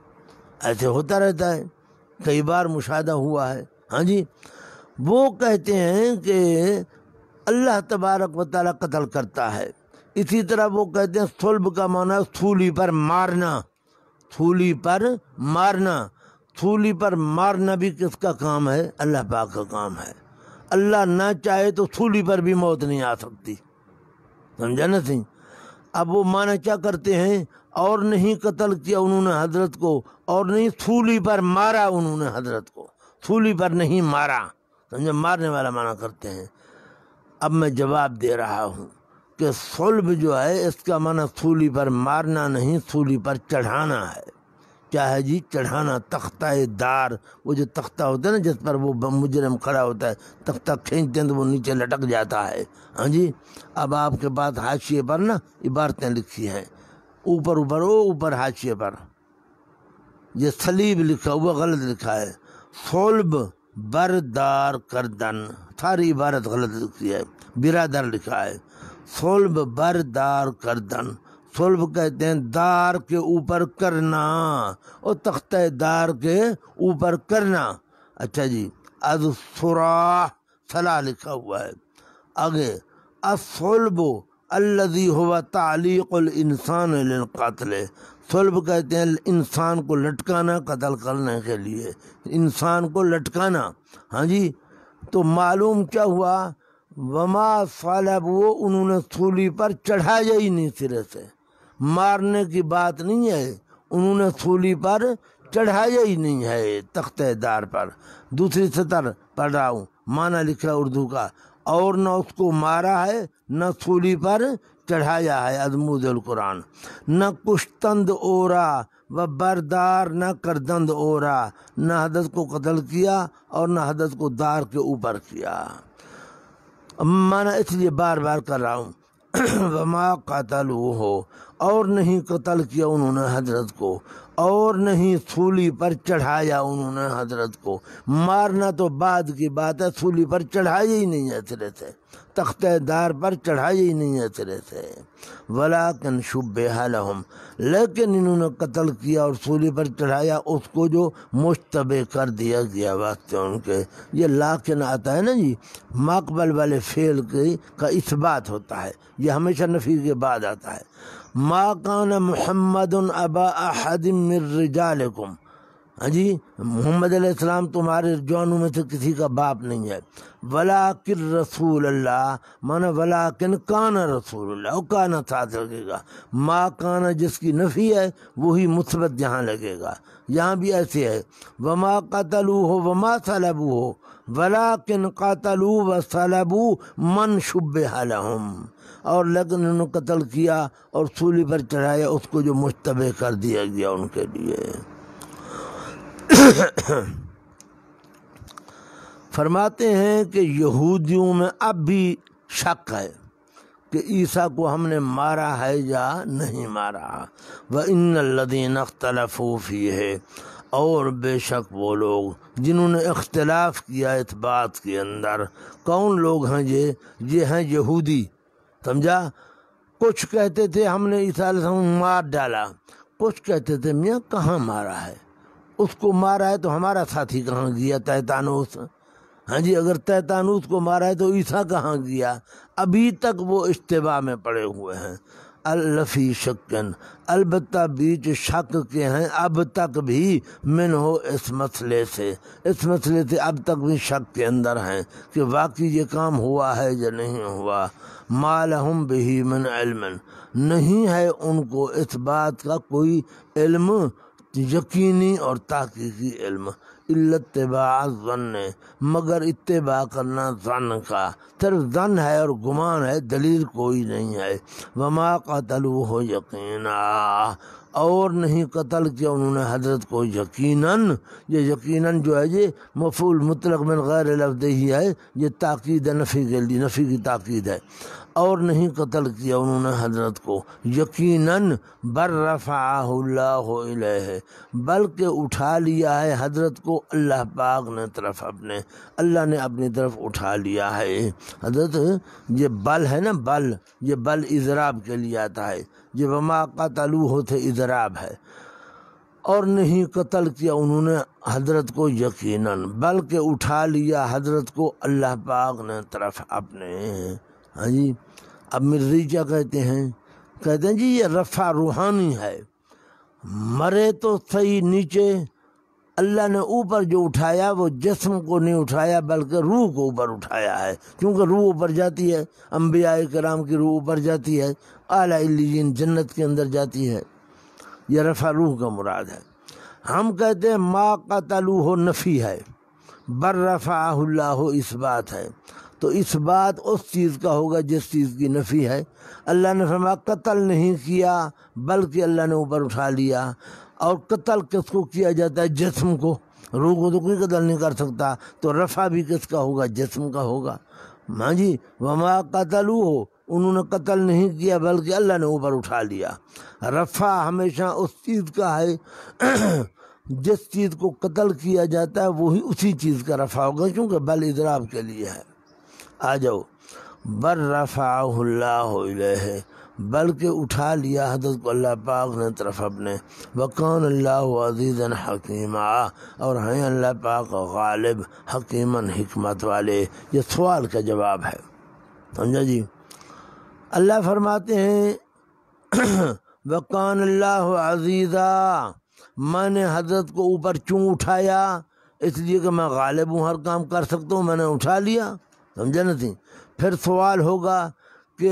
A: ایسے ہوتا رہتا ہے، کئی بار مشاہدہ ہوا ہے۔ ہاں جی، وہ کہتے ہیں کہ اللہ تبارک و تعالیٰ قتل کرتا ہے۔ اسی طرح وہ کہتے ہیں صلب کا معنی سولی پر مارنا، سولی پر مارنا، سولی پر مارنا بھی کس کا کام ہے؟ اللہ پاک کا کام ہے۔ اللہ نہ چاہے تو سولی پر بھی موت نہیں آ سکتی، سمجھا نا سی؟ اب وہ معنی کیا کرتے ہیں، اور نہیں قتل کیا انہوں نے حضرت کو، اور نہیں سولی پر مارا انہوں نے حضرت کو، سولی پر نہیں مارا، سمجھا؟ مارنے والا معنی کرتے ہیں۔ اب میں جواب دے رہا ہوں کہ صلب جو ہے اس کا معنی سولی پر مارنا نہیں، سولی پر چڑھانا ہے۔ کیا ہے جی؟ چڑھانا، تختہ دار، وہ جو تختہ ہوتا ہے نا جس پر وہ مجرم کھڑا ہوتا ہے، تختہ کھینچتے ہیں تو وہ نیچے لٹک جاتا ہے۔ ہاں جی، اب آپ کے پاس حاشیے پر نا عبارتیں لکھی ہیں، اوپر حاشیے پر یہ صلیب لکھا ہوا غلط لکھا ہے، صلب بردار کردن، ساری عبارت غلط لکھی ہے، برادر لکھا ہے، صلب بردار کردن۔ صلب کہتے ہیں دار کے اوپر کرنا، اور تختہ دار کے اوپر کرنا۔ اچھا جی، از سراح صلاح لکھا ہوا ہے۔ آگے الصلب الذی هو تعلیق الانسان للقتل، صلب کہتے ہیں انسان کو لٹکانا قتل کرنے کے لیے، انسان کو لٹکانا۔ ہاں جی، تو معلوم کیا ہوا، وما صلبوا، انہوں نے سولی پر چڑھایا ہی نہیں، سرے سے مارنے کی بات نہیں ہے، انہوں نے سولی پر چڑھایا ہی نہیں ہے تختہ دار پر۔ دوسری سطر پڑھ رہا ہوں، معنی لکھا اردو کا، اور نہ اس کو مارا ہے نہ سولی پر چڑھایا ہے، ازمود القرآن، نہ کشتند اورا و بردار نہ کردند اورا، نہ حضرت کو قتل کیا اور نہ حضرت کو دار کے اوپر کیا۔ معنی اس لیے بار بار کر رہا ہوں، وما قتلوہ، اور نہیں قتل کیا انہوں نے حضرت کو، اور نہیں سولی پر چڑھایا انہوں نے حضرت کو۔ مارنا تو بعد کی بات ہے، سولی پر چڑھایا ہی نہیں ہے سرے سے، تختہ دار پر چڑھایا ہی نہیں ہے سرے سے۔ ولیکن شبہ لہم، لیکن انہوں نے قتل کیا اور سولی پر چڑھایا اس کو جو مشتبہ کر دیا گیا واسطے ان کے۔ یہ لیکن آتا ہے نا جی، ماقبل والے فعل کا اثبات ہوتا ہے، یہ ہمیشہ نفی کے بعد آتا ہے۔ ما کان محمد ابا احد من رجالکم، ہاں جی، محمد علیہ السلام تمہارے جوانوں میں سے کسی کا باپ نہیں ہے، ولیکن رسول اللہ، مانا ولیکن کان رسول اللہ، وہ کانا ساتھ لگے گا، ما کانا جس کی نفی ہے وہی مثبت یہاں لگے گا، یہاں بھی ایسے ہے، وما قتلوہ وما صلبوہ ولیکن قاتلوا وصلبوا من شبہ لہم، اور لیکن انہوں نے قتل کیا اور سولی پر چڑھایا اس کو جو مشتبہ کر دیا گیا ان کے لیے۔ فرماتے ہیں کہ یہودیوں میں اب بھی شک ہے، کہ عیسیٰ کو ہم نے مارا ہے یا نہیں مارا۔ وَإِنَّ الَّذِينَ اخْتَلَفُوا فِيهِ، اور بے شک وہ لوگ جنہوں نے اختلاف کیا اس بات کے اندر۔ کون لوگ ہیں یہ ہیں یہودی، سمجھا؟ کچھ کہتے تھے ہم نے عیسیٰ علیہ السلام مار ڈالا، کچھ کہتے تھے میاں کہاں مارا ہے، اس کو مارا ہے تو ہمارا ساتھی کہاں گیا تیتانوس؟ ہاں جی، اگر تیتانوس کو مارا ہے تو عیسیٰ کہاں گیا؟ ابھی تک وہ اشتباہ میں پڑے ہوئے ہیں۔ الفی شکن، البتہ بیچ شک کے ہیں اب تک بھی، من ہو اس مسئلے سے اب تک بھی شک کے اندر ہیں کہ واقعی یہ کام ہوا ہے یا نہیں ہوا۔ ما لہم بہ من علم، نہیں ہے ان کو اس بات کا کوئی علم یقینی اور تحقیقی علم، الا اتباع الظن، مگر اتباع کرنا ظن کا، صرف ظن ہے اور گمان ہے، دلیل کوئی نہیں ہے۔ وما قتلوہ یقینا، اور نہیں قتل کیا انہوں نے حضرت کو یقیناً۔ یہ یقیناً جو ہے یہ مفعول مطلق من غیر لفظ ہی ہے، یہ تاکید ہے، نفی کے لیے، نفی کی تاکید ہے۔ اور نہیں قتل کیا انہوں نے حضرت کو یقیناً، بل رفعہ اللہ الیہ، بلکہ اٹھا لیا ہے حضرت کو اللہ پاک نے طرف اپنے، اللہ نے اپنی طرف اٹھا لیا ہے حضرت۔ یہ بل ہے نا، بل، یہ بل اضراب کے لیے آتا ہے، یہ وما قتلوہ سے اضراب ہے۔ اور نہیں قتل کیا انہوں نے حضرت کو یقیناً، بلکہ اٹھا لیا حضرت کو اللہ پاک نے طرف اپنے۔ ہاں جی، اب مرزی کیا کہتے ہیں جی یہ رفع روحانی ہے، مرے تو صحیح نیچے، اللہ نے اوپر جو اٹھایا وہ جسم کو نہیں اٹھایا بلکہ روح کو اوپر اٹھایا ہے، کیونکہ روح اوپر جاتی ہے، انبیاء کرام کی روح اوپر جاتی ہے، اعلیٰ علیین جنت کے اندر جاتی ہے، یہ رفع روح کا مراد ہے۔ ہم کہتے ہیں ما قتلوہ نفی ہے، بر رفعہ اللہ اس بات ہے، تو اس بات اس چیز کا ہوگا جس چیز کی نفی ہے۔ اللہ نے فرمایا قتل نہیں کیا بلکہ اللہ نے اوپر اٹھا لیا، اور قتل کس کو کیا جاتا ہے؟ جسم کو، روح کو تو کوئی قتل نہیں کر سکتا، تو رفع بھی کس کا ہوگا؟ جسم کا ہوگا۔ ہاں جی، وما قتلوہ، انہوں نے قتل نہیں کیا بلکہ اللہ نے اوپر اٹھا لیا۔ رفع ہمیشہ اس چیز کا ہے جس چیز کو قتل کیا جاتا ہے وہی اسی چیز کا رفع ہوگا، کیونکہ بل اضراب کے لیے ہے۔ آ جاؤ، بر رفعہ اللہ الیہ، بلکہ اٹھا لیا حضرت کو اللہ پاک نے طرف اپنے۔ وکان اللہ عزیزا حکیما، اور ہیں اللہ پاک غالب، حکیماً حکمت والے۔ یہ سوال کا جواب ہے، سمجھا جی؟ اللہ فرماتے ہیں وکان اللہ عزیزا، میں نے حضرت کو اوپر کیوں اٹھایا؟ اس لیے کہ میں غالب ہوں، ہر کام کر سکتا ہوں، میں نے اٹھا لیا، سمجھا نہیں؟ پھر سوال ہوگا کہ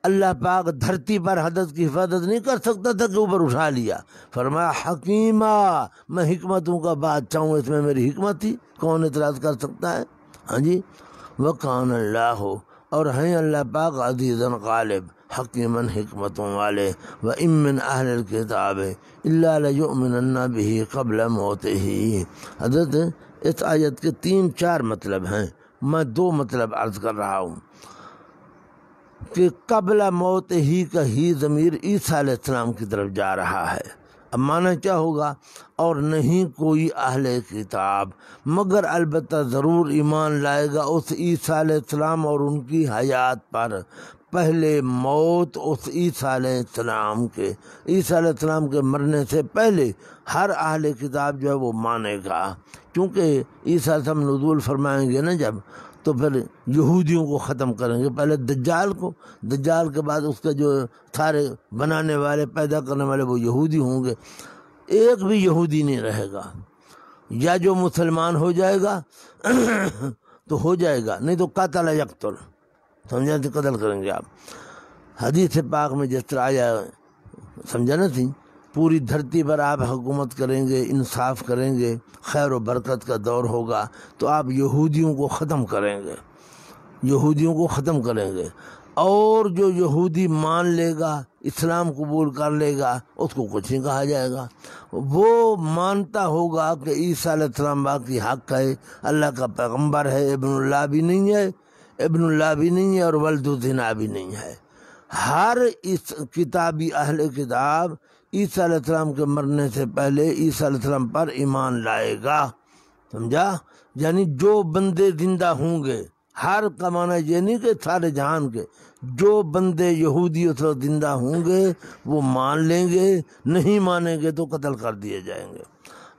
A: اللہ پاک دھرتی پر حضرت کی حفاظت نہیں کر سکتا تھا کہ اوپر اٹھا لیا؟ فرمایا حکیمہ، میں حکمتوں کا بادشاہ ہوں، اس میں میری حکمت تھی، کون اعتراض کر سکتا ہے؟ ہاں جی، وکان اللہ، اور ہیں اللہ پاک عزیزاً غالب، حکیماً حکمتوں والے۔ وَإِن مِّنْ أَهْلِ الْكِتَابِ إِلَّا لَيُؤْمِنَنَّ بِهِ قَبْلَ مَوْتِهِ۔ حضرت اس آیت کے 3-4 مطلب ہیں، میں 2 مطلب عرض کر رہا ہوں کہ قبل موت ہی کا ہی ضمیر عیسیٰ علیہ السلام کی طرف جا رہا ہے۔ اب معنی کیا ہوگا؟ اور نہیں کوئی اہل کتاب مگر البتہ ضرور ایمان لائے گا اس عیسیٰ علیہ السلام اور ان کی حیات پر، پہلے موت اس عیسیٰ علیہ السلام کے، عیسیٰ علیہ السلام کے مرنے سے پہلے ہر اہل کتاب جو ہے وہ مانے گا، کیونکہ عیسیٰ علیہ السلام نزول فرمائیں گے نا جب، تو پھر یہودیوں کو ختم کریں گے، پہلے دجال کو، دجال کے بعد اس کا جو سارے بنانے والے، پیدا کرنے والے وہ یہودی ہوں گے، ایک بھی یہودی نہیں رہے گا، یا جو مسلمان ہو جائے گا تو ہو جائے گا، نہیں تو قاتل یقتل، سمجھا؟ تو قتل کریں گے آپ۔ حدیث پاک میں جس طرح آیا، سمجھا نا تھی، پوری دھرتی پر آپ حکومت کریں گے، انصاف کریں گے، خیر و برکت کا دور ہوگا، تو آپ یہودیوں کو ختم کریں گے، یہودیوں کو ختم کریں گے، اور جو یہودی مان لے گا، اسلام قبول کر لے گا، اس کو کچھ نہیں کہا جائے گا، وہ مانتا ہوگا کہ عیسیٰ علیہ السلام باقی حق ہے، اللہ کا پیغمبر ہے، ابن اللہ بھی نہیں ہے، ابن اللہ بھی نہیں ہے، اور ولد الزنا بھی نہیں ہے، ہر اس کتابی اہل کتاب عیسیٰ علیہ السلام کے مرنے سے پہلے عیسیٰ علیہ السلام پر ایمان لائے گا، سمجھا؟ یعنی جو بندے زندہ ہوں گے، ہر کا معنی یہ نہیں کہ سارے جہان کے، جو بندے یہودی اس وقت زندہ ہوں گے وہ مان لیں گے، نہیں مانیں گے تو قتل کر دیے جائیں گے۔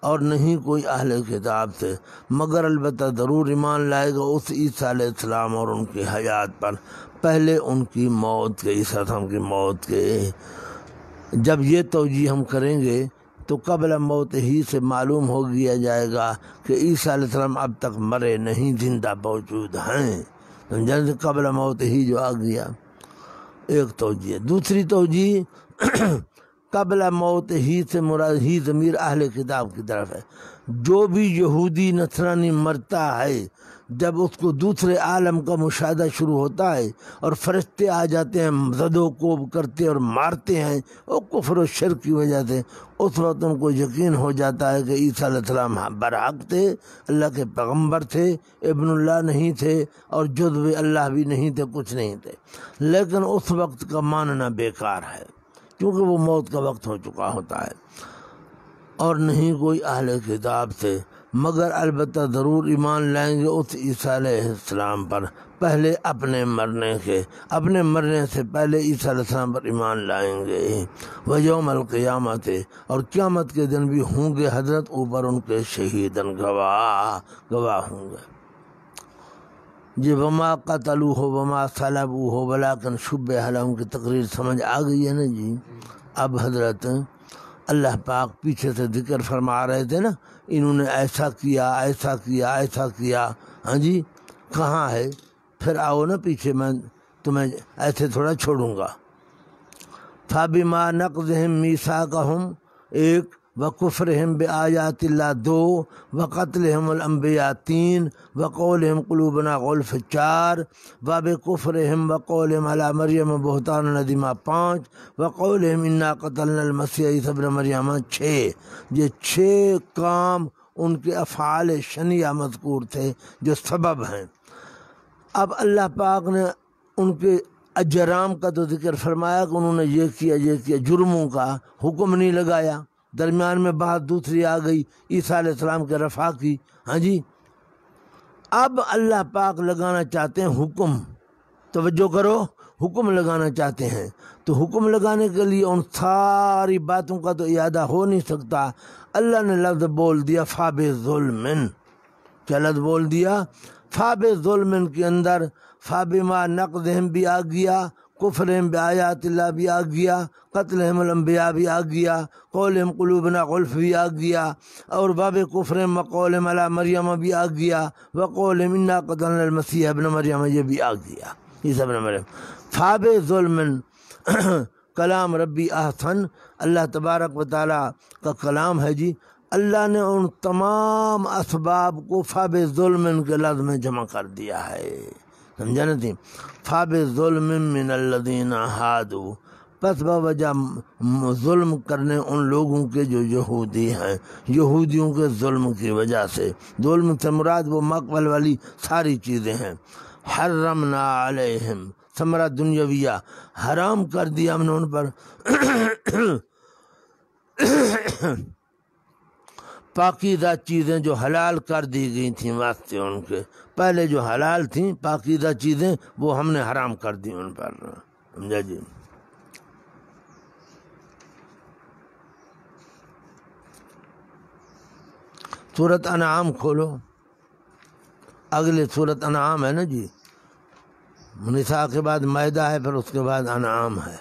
A: اور نہیں کوئی اہل کتاب سے، مگر البتہ ضرور ایمان لائے گا اس عیسیٰ علیہ السلام اور ان کی حیات پر پہلے ان کی موت کے، عیسیٰ علیہ السلام کی موت کے۔ جب یہ توجیہ ہم کریں گے تو قبل موت ہی سے معلوم ہو گیا جائے گا کہ عیسیٰ علیہ السلام اب تک مرے نہیں، زندہ موجود ہیں، جیسے قبل موت ہی جو آ گیا، ایک توجیہ۔ دوسری توجیہ قبل موت ہی سے مراد ہی ضمیر اہل کتاب کی طرف ہے۔ جو بھی یہودی نصرانی مرتا ہے، جب اس کو دوسرے عالم کا مشاہدہ شروع ہوتا ہے اور فرشتے آ جاتے ہیں، زد و کوب کرتے اور مارتے ہیں، اور کفر و شرک کی وجہ سے، اس وقت ان کو یقین ہو جاتا ہے کہ عیسیٰ علیہ السلام برحق تھے، اللہ کے پیغمبر تھے، ابن اللہ نہیں تھے، اور جزو اللہ بھی نہیں تھے، کچھ نہیں تھے۔ لیکن اس وقت کا ماننا بیکار ہے، کیونکہ وہ موت کا وقت ہو چکا ہوتا ہے۔ اور نہیں کوئی اہل کتاب سے، مگر البتہ ضرور ایمان لائیں گے اس عیسیٰ علیہ السلام پر پہلے اپنے مرنے کے، اپنے مرنے سے پہلے عیسیٰ علیہ السلام پر ایمان لائیں گے۔ ویوم القیامت، اور قیامت کے دن بھی ہوں گے حضرت اوپر ان کے شہیدن، گواہ ہوں گے۔ جی وما قتلوہ وما صلبوہ ولکن شبہ لہم کی تقریر سمجھ آ گئی ہے نا جی؟ اب حضرت اللہ پاک پیچھے سے ذکر فرما رہے تھے نا، انہوں نے ایسا کیا، ایسا کیا، ایسا کیا، ہاں جی کہاں ہے؟ پھر آؤ نا پیچھے، میں تمہیں ایسے تھوڑا چھوڑوں گا۔ فَبِمَا نَقْضِهِم مِّيثَاقَهُمْ 1، وَكُفْرِهِمْ بِآيَاتِ اللَّهِ 2، وَقَتْلِهِمُ الْأَنبِيَاءَ 3، وَقَوْلِهِمْ قُلُوبُنَا غُلْفٌ 4، وَبِكُفْرِهِمْ وَقَوْلِهِمْ عَلَىٰ مَرْيَمَ بُهْتَانًا عَظِيمًا 5، وَقَوْلِهِمْ إِنَّا قَتَلْنَا الْمَسِيحَ عِيسَىٰ ابْنَ مَرْيَمَ 6۔ یہ 6 کام ان کے افعال شنیعہ مذکور تھے جو سبب ہیں۔ اب اللہ پاک نے ان کے اجرام کا تو ذکر فرمایا کہ انہوں نے یہ کیا، یہ کیا، جرموں کا حکم نہیں لگایا۔ درمیان میں بات دوسری آ گئی عیسیٰ علیہ السلام کے رفع کی، ہاں جی۔ اب اللہ پاک لگانا چاہتے ہیں حکم، توجہ کرو، حکم لگانا چاہتے ہیں۔ تو حکم لگانے کے لیے ان ساری باتوں کا تو اعادہ ہو نہیں سکتا۔ اللہ نے لفظ بول دیا فَبِظُلْمٍ، کیا لفظ بول دیا؟ فَبِظُلْمٍ کے اندر فَبِمَا نَقْضِهِمْ بھی آ گیا، کفرہم بآیات اللہ بھی آ گیا، قتلہم الانبیاء بھی آ گیا، قولہم قلوبنا غلف بھی آ گیا، اور باب کفرہم وقولہم علی مریم بھی آ گیا، وقولہم انا قتلنا المسیح ابن مریم یہ بھی آ گیا، عیسیٰ ابن مریم۔ فَبِظُلْمٍ کلام ربی احسن، اللہ تبارک و تعالیٰ کا کلام ہے جی۔ اللہ نے ان تمام اسباب کو فَبِظُلْمٍ کے لفظ میں جمع کر دیا ہے، سمجھا نا تھی؟ فَبِظُلْمٍ مِّنَ الَّذِينَ هَادُوا، پس بوجہ ظلم کرنے ان لوگوں کے جو یہودی ہیں، یہودیوں کے ظلم کی وجہ سے۔ ظلم سے مراد وہ مقبل والی ساری چیزیں ہیں۔ حرمنا علیہم، ثمرہ دنیاویہ، حرام کر دیا ہم نے ان پر پاکیزہ چیزیں جو حلال کر دی گئی تھیں واسطے ان کے، پہلے جو حلال تھیں پاکیزہ چیزیں وہ ہم نے حرام کر دی ان پر، سمجھا جی۔ سورۃ انعام کھولو، اگلے سورۃ انعام ہے نا جی، نساء کے بعد مائدہ ہے، پھر اس کے بعد انعام ہے۔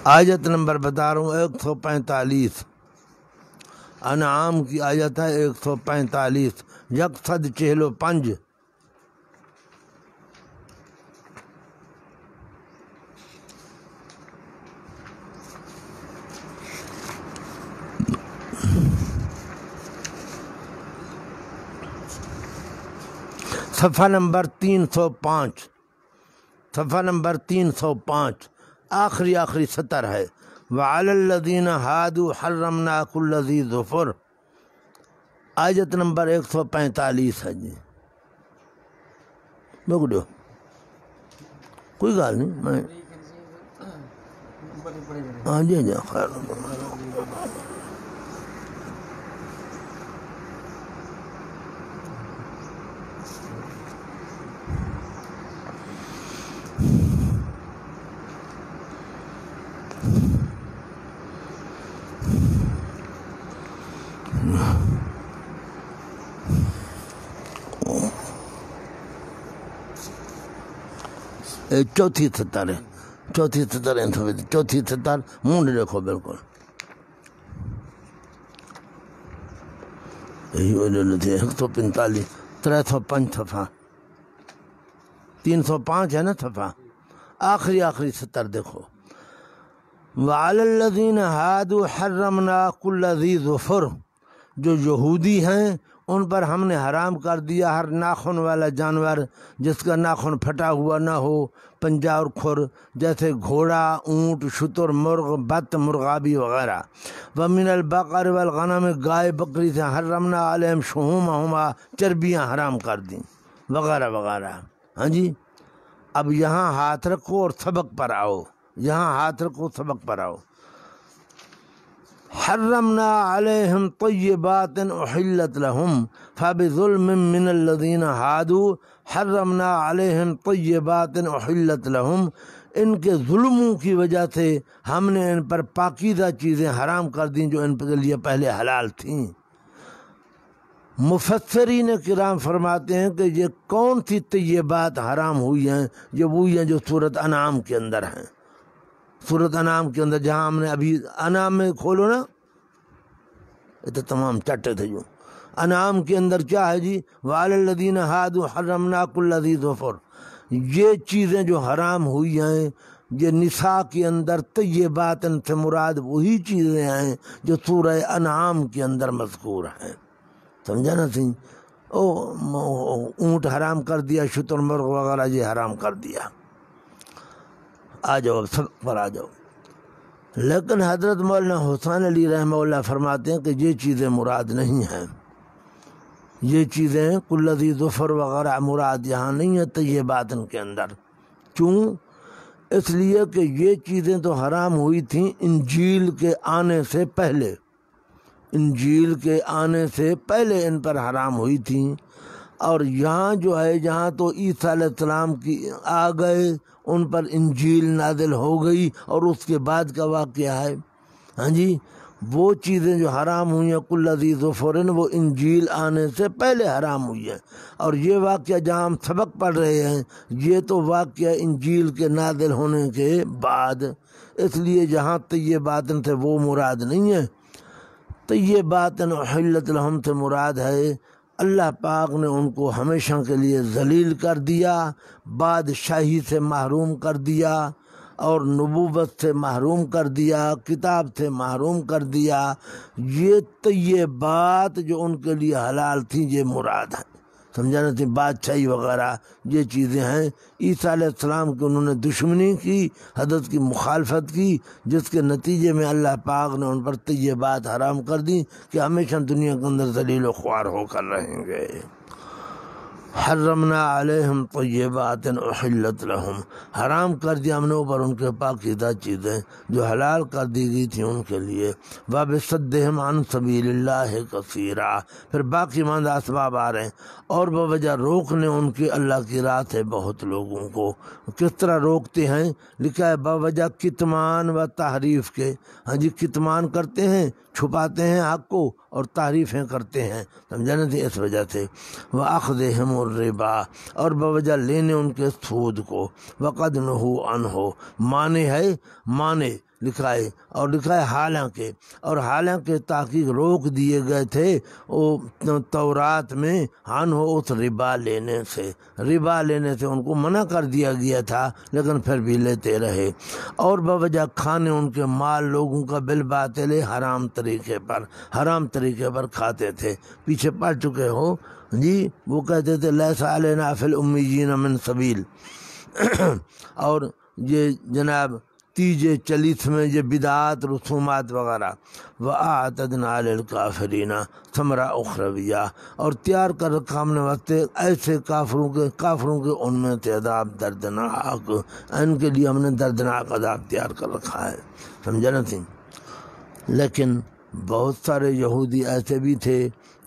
A: آیت نمبر بتا رہا ہوں 145، انعام کی آیت ہے 145، 145۔ صفحہ نمبر 305، صفحہ نمبر 305، آخری سطر ہے۔ وعلی الذین ہادوا حرمنا کل ذی ظفر، آیت نمبر 145 ہے جی. بگڑو کوئی گال نہیں، میں ہاں جی جی خیر. چوتھی ستر ہے، چوتھی ستر چوتھی ستر منڈ دیکھو بالکل 145 305 صفحہ 305 ہے نا صفحہ، آخری ستر دیکھو. وعلی الذین ہادوا حرمنا کل ذی ظفر، جو یہودی ہیں ان پر ہم نے حرام کر دیا ہر ناخن والا جانور جس کا ناخن پھٹا ہوا نہ ہو، پنجہ اور کھر، جیسے گھوڑا، اونٹ، شتر، مرغ، بط، مرغابی وغیرہ. ومن البقر والغنم، گائے بکری سے حرمنا علیہم شحومہما، چربیاں حرام کر دیں وغیرہ وغیرہ. ہاں جی، اب یہاں ہاتھ رکھو اور سبق پر آؤ، یہاں ہاتھ رکھو سبق پر آؤ. حرمنا علیہم طیبات احلت لہم فبظلم من الذین ہادوا حرمنا علیہم طیبات احلت لہم، ان کے ظلموں کی وجہ سے ہم نے ان پر پاکیزہ چیزیں حرام کر دیں جو ان کے لیے پہلے حلال تھیں. مفسرین کرام فرماتے ہیں کہ یہ کون سی طیبات حرام ہوئی ہیں؟ یہ وہی ہیں جو سورۃ انعام کے اندر ہیں. سورۃ انعام کے اندر جہاں ہم نے ابھی انعام میں کھولو نا، یہ تو تمام چٹے تھے. جو انعام کے اندر کیا ہے جی؟ وعلی الذین ہادوا حرمنا کل ذی ظفر، یہ چیزیں جو حرام ہوئی ہیں یہ نساء کے اندر طیبات سے مراد وہی چیزیں ہیں جو سورہ انعام کے اندر مذکور ہیں. سمجھا نا سی؟ اونٹ حرام کر دیا، شتر مرغ وغیرہ یہ حرام کر دیا. آ جاؤ اب سب پر آ جاؤ. لیکن حضرت مولانا حسین علی رحمہ اللہ فرماتے ہیں کہ یہ چیزیں مراد نہیں ہیں، یہ چیزیں کل ذی ظفر وغیرہ مراد یہاں نہیں ہے طیبات کے اندر. کیوں؟ اس لیے کہ یہ چیزیں تو حرام ہوئی تھیں انجیل کے آنے سے پہلے، انجیل کے آنے سے پہلے ان پر حرام ہوئی تھیں. اور یہاں جو ہے جہاں تو عیسیٰ علیہ السلام کی آ گئے، ان پر انجیل نازل ہو گئی اور اس کے بعد کا واقعہ ہے. ہاں جی، وہ چیزیں جو حرام ہوئی ہیں کل ذی ظفر، وہ انجیل آنے سے پہلے حرام ہوئی ہیں. اور یہ واقعہ جہاں ہم سبق پڑھ رہے ہیں یہ تو واقعہ انجیل کے نازل ہونے کے بعد، اس لیے جہاں طیبات سے وہ مراد نہیں ہے. طیبات احلت لہم سے مراد ہے اللہ پاک نے ان کو ہمیشہ کے لیے ذلیل کر دیا، بادشاہی سے محروم کر دیا، اور نبوت سے محروم کر دیا، کتاب سے محروم کر دیا. یہ طیبات جو ان کے لیے حلال تھیں یہ مراد ہے. سمجھانا تھی؟ بادشاہی وغیرہ یہ چیزیں ہیں. عیسیٰ علیہ السلام کی انہوں نے دشمنی کی، حضرت کی مخالفت کی، جس کے نتیجے میں اللہ پاک نے ان پر طیبات حرام کر دی کہ ہمیشہ دنیا کے اندر ذلیل و خوار ہو کر رہیں گے. حرمنا علیہم طیبات احلت لہم، حرام کر دیا ہم نے اوپر ان کے پاکیزہ چیزیں جو حلال کر دی گئی تھیں ان کے لیے. وبصدہم عن سبیل اللہ کثیرا، پھر باقی ماندہ اسباب آ رہے ہیں. اور بوجہ روکنے ان کی اللہ کی راہ سے بہت لوگوں کو. کس طرح روکتے ہیں؟ لکھا ہے بوجہ کتمان و تحریف کے. ہاں جی، کتمان کرتے ہیں، چھپاتے ہیں حق کو اور تحریفیں کرتے ہیں. سمجھا نا تھی؟ اس وجہ سے. وَأَخْذِهِمُ الرِّبَا، اور بوجہ لینے ان کے سود کو. وَقَدْ نُهُوا عَنْهُ، مانے ہے، مانے لکھا ہے، اور لکھا ہے حالانکہ، اور حالانکہ تحقیق روک دیے گئے تھے وہ تورات میں ہن ہو اس ربا لینے سے. ربا لینے سے ان کو منع کر دیا گیا تھا لیکن پھر بھی لیتے رہے. اور بوجہ کھانے ان کے مال لوگوں کا بالباطل حرام طریقے پر، حرام طریقے پر کھاتے تھے. پیچھے پڑھ چکے ہو جی، وہ کہتے تھے لیس علینا فی الامیین من سبیل. اور یہ جناب تیجے چلیسمیں یہ بدعات رسومات وغیرہ، وَأَعْتَدْنَا لِلْكَافِرِينَ ثَمَرًا أُخْرَوِيًّا، اور تیار کر رکھا ہم نے واسطے ایسے کافروں کے ان میں سے عذاب دردناک، ان کے لیے ہم نے دردناک عذاب تیار کر رکھا ہے، سمجھا نا تھی۔ لیکن بہت سارے یہودی ایسے بھی تھے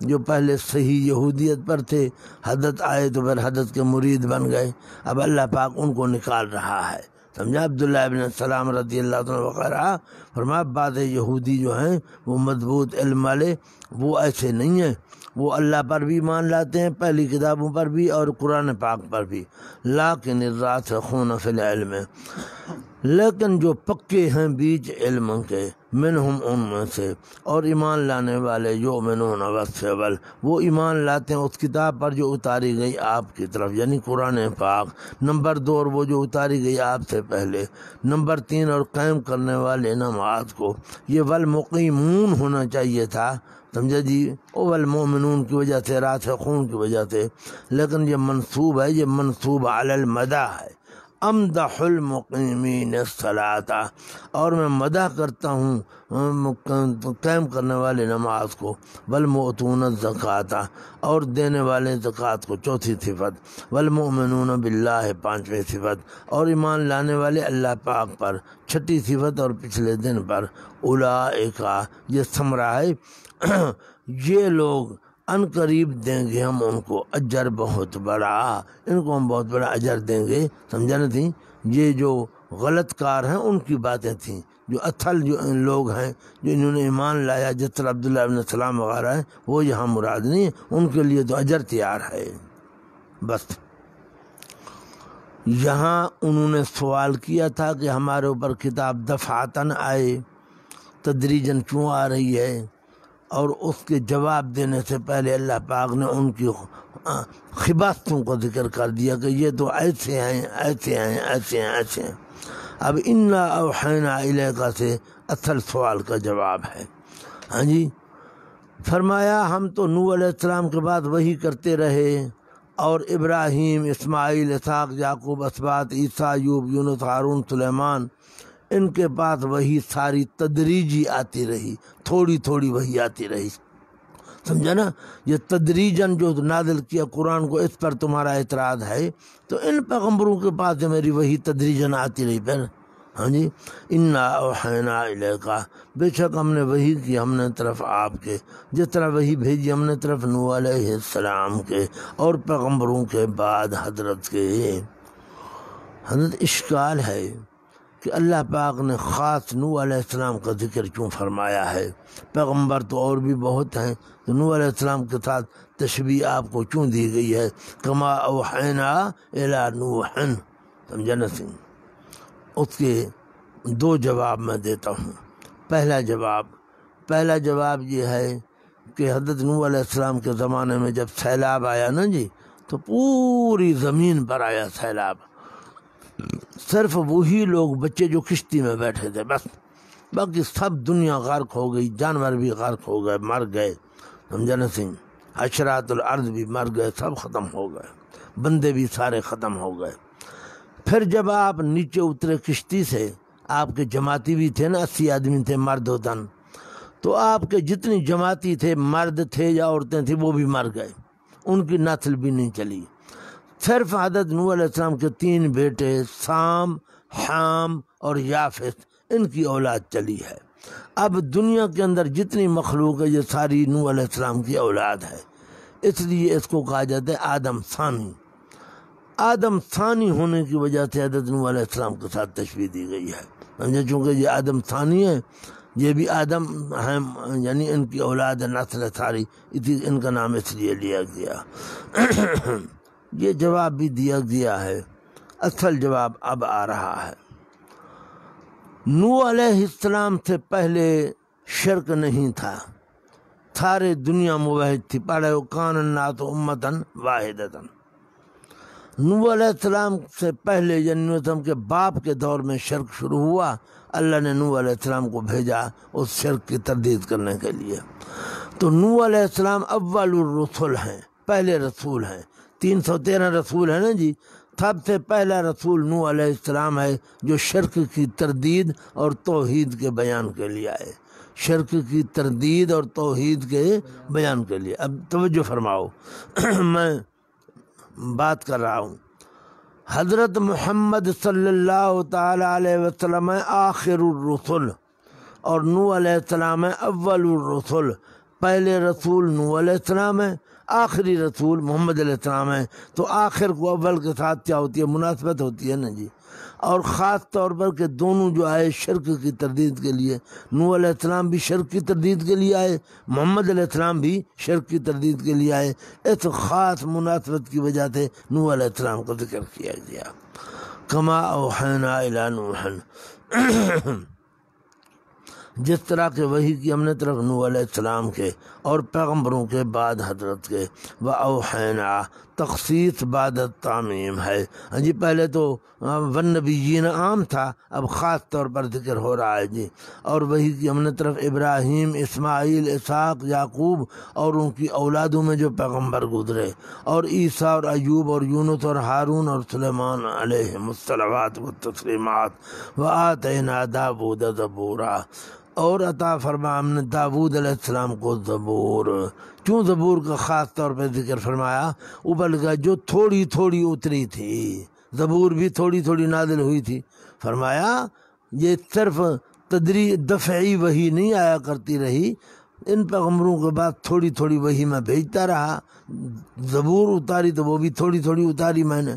A: جو پہلے صحیح یہودیت پر تھے، حضرت آئے تو پھر حضرت کے مرید بن گئے، اب اللہ پاک ان کو نکال رہا ہے، سمجھا۔ عبداللہ ابن السلام رضی اللہ عنہ وغیرہ فرمایا بعض یہودی جو ہیں وہ مضبوط علم والے، وہ ایسے نہیں ہیں، وہ اللہ پر بھی مان لاتے ہیں، پہلی کتابوں پر بھی اور قرآن پاک پر بھی، لیکن الراسخون فی العلم، لیکن جو پکے ہیں بیچ علم کے، منہم ان میں سے، اور ایمان لانے والے یؤمنون بالصبر، وہ ایمان لاتے ہیں اس کتاب پر جو اتاری گئی آپ کی طرف، یعنی قرآن پاک، نمبر 2 اور وہ جو اتاری گئی آپ سے پہلے، نمبر 3 اور قائم کرنے والے نماز کو، یہ والمقیمون ہونا چاہیے تھا، سمجھا جی، والمؤمنون کی وجہ سے، راسخون کی وجہ سے، لیکن یہ منصوب ہے، یہ منصوب علی المدح ہے، امدح المقیمین الصلاۃ، اور میں مدح کرتا ہوں قائم کرنے والے نماز کو، والمؤتون الزکوٰۃ، اور دینے والے زکوٰۃ کو، چوتھی صفت، والمؤمنون باللہ، پانچویں صفت، اور ایمان لانے والے اللہ پاک پر، چھٹی صفت اور پچھلے دن پر، اولئک، یہ ثمرہ ہے، یہ لوگ ان قریب دیں گے ہم ان کو اجر بہت بڑا، ان کو ہم بہت بڑا اجر دیں گے، سمجھا نہ تھی۔ یہ جو غلط کار ہیں ان کی باتیں تھیں، جو اصل جو لوگ ہیں جو انہوں نے ایمان لایا، جس طرح عبداللہ ابن السلام وغیرہ ہیں، وہ یہاں مراد نہیں ہے، ان کے لیے تو اجر تیار ہے۔ بس یہاں انہوں نے سوال کیا تھا کہ ہمارے اوپر کتاب دفعتاً آئے، تدریجاً کیوں آ رہی ہے، اور اس کے جواب دینے سے پہلے اللہ پاک نے ان کی خباستوں کو ذکر کر دیا کہ یہ تو ایسے ہیں، ایسے ہیں، ایسے ہیں، ایسے ہیں۔ اب انا اوحینا الیک سے اصل سوال کا جواب ہے، ہاں جی، فرمایا ہم تو نوح علیہ السلام کے بعد وہی کرتے رہے، اور ابراہیم، اسماعیل، اسحاق، یعقوب، اسباط، عیسیٰ، ایوب، یونس، ہارون، سلیمان، ان کے پاس وہی ساری تدریجی آتی رہی، تھوڑی تھوڑی وہی آتی رہی، سمجھا نا۔ یہ تدریجاً جو نازل کیا قرآن کو، اس پر تمہارا اعتراض ہے، تو ان پیغمبروں کے پاس جو میری وہی تدریجاً آتی رہی پھر، ہاں جی، انا اوحینا الیک، بے شک ہم نے وہی کی ہم نے طرف آپ کے، جس طرح وہی بھیجی ہم نے طرف نوح علیہ السلام کے اور پیغمبروں کے بعد حضرت کے۔ حضرت اشکال ہے کہ اللہ پاک نے خاص نوح علیہ السلام کا ذکر کیوں فرمایا ہے؟ پیغمبر تو اور بھی بہت ہیں، تو نوح علیہ السلام کے ساتھ تشبیہ آپ کو کیوں دی گئی ہے؟ کما اوحینا الی نوح، سمجھا نا سنگھ۔ اس کے 2 جواب میں دیتا ہوں۔ پہلا جواب یہ ہے کہ حضرت نوح علیہ السلام کے زمانے میں جب سیلاب آیا نا جی، تو پوری زمین پر آیا سیلاب، صرف وہی لوگ بچے جو کشتی میں بیٹھے تھے بس، باقی سب دنیا غرق ہو گئی، جانور بھی غرق ہو گئے، مر گئے، سمجھا نا سنگھ، حشرات الارض بھی مر گئے، سب ختم ہو گئے، بندے بھی سارے ختم ہو گئے۔ پھر جب آپ نیچے اترے کشتی سے، آپ کے جماعتی بھی تھے نا، 80 آدمی تھے مرد و زن، تو آپ کے جتنی جماعتی تھے، مرد تھے یا عورتیں تھیں، وہ بھی مر گئے، ان کی نسل بھی نہیں چلی۔ صرف حضرت نوح علیہ السلام کے 3 بیٹے، سام، حام اور یافت، ان کی اولاد چلی ہے۔ اب دنیا کے اندر جتنی مخلوق ہے یہ ساری نوح علیہ السلام کی اولاد ہے، اس لیے اس کو کہا جاتا ہے آدم ثانی۔ آدم ثانی ہونے کی وجہ سے حضرت نوح علیہ السلام کے ساتھ تشبیہ دی گئی ہے، سمجھے، چونکہ یہ آدم ثانی ہے، یہ بھی آدم ہیں، یعنی ان کی اولاد نسل ساری، ان کا نام اس لیے لیا گیا۔ یہ جواب بھی دیا گیا ہے، اصل جواب اب آ رہا ہے۔ نوح علیہ السلام سے پہلے شرک نہیں تھا، سارے دنیا موحد تھی، پڑھے کان الناس امتاً واحدتاً۔ نوح علیہ السلام سے پہلے، یعنی نوح علیہ السلام کے باپ کے دور میں شرک شروع ہوا، اللہ نے نوح علیہ السلام کو بھیجا اس شرک کی تردید کرنے کے لیے۔ تو نوح علیہ السلام اول الرسل ہیں، پہلے رسول ہیں، 313 رسول ہیں نا جی، سب سے پہلا رسول نوح علیہ السلام ہے جو شرک کی تردید اور توحید کے بیان کے لیے آئے، شرک کی تردید اور توحید کے بیان کے لیے۔ اب توجہ فرماؤ میں بات کر رہا ہوں۔ حضرت محمد صلی اللہ تعالی علیہ وسلم آخر الرسل اور نوح علیہ السلام اول الرسل، پہلے رسول نوح علیہ السلام ہے، آخری رسول محمد علیہ السلام ہے۔ تو آخر کو اول کے ساتھ کیا ہوتی ہے؟ مناسبت ہوتی ہے نا جی۔ اور خاص طور پر کہ دونوں جو آئے شرک کی تردید کے لیے، نوح علیہ السلام بھی شرک کی تردید کے لیے آئے، محمد علیہ السلام بھی شرک کی تردید کے لیے آئے۔ اس خاص مناسبت کی وجہ سے نوح علیہ السلام کا ذکر کیا گیا۔ کما اوحینا الی نوح، جس طرح کہ وحی کی ہم نے طرف نوح علیہ السلام کے اور پیغمبروں کے بعد حضرت کے، و اوحینا تخصیص بعد تعمیم ہے۔ ہاں جی، پہلے تو والنبیین عام تھا، اب خاص طور پر ذکر ہو رہا ہے جی۔ اور وحی کی ہم نے طرف ابراہیم، اسماعیل، اسحاق، یعقوب اور ان کی اولادوں میں جو پیغمبر گزرے، اور عیسیٰ اور ایوب اور یونس اور ہارون اور سلیمان علیہم الصلوات والتسلیمات، وآتینا داود زبورا، اور عطا فرما ہم نے داود علیہ السلام کو زبور۔ کیوں زبور کا خاص طور پہ ذکر فرمایا؟ اوپر لکھا جو تھوڑی تھوڑی اتری تھی، زبور بھی تھوڑی تھوڑی نازل ہوئی تھی۔ فرمایا یہ صرف دفعی وحی نہیں آیا کرتی رہی، ان پیغمبروں کے بعد تھوڑی تھوڑی وحی میں بھیجتا رہا۔ زبور اتاری تو وہ بھی تھوڑی تھوڑی اتاری میں نے۔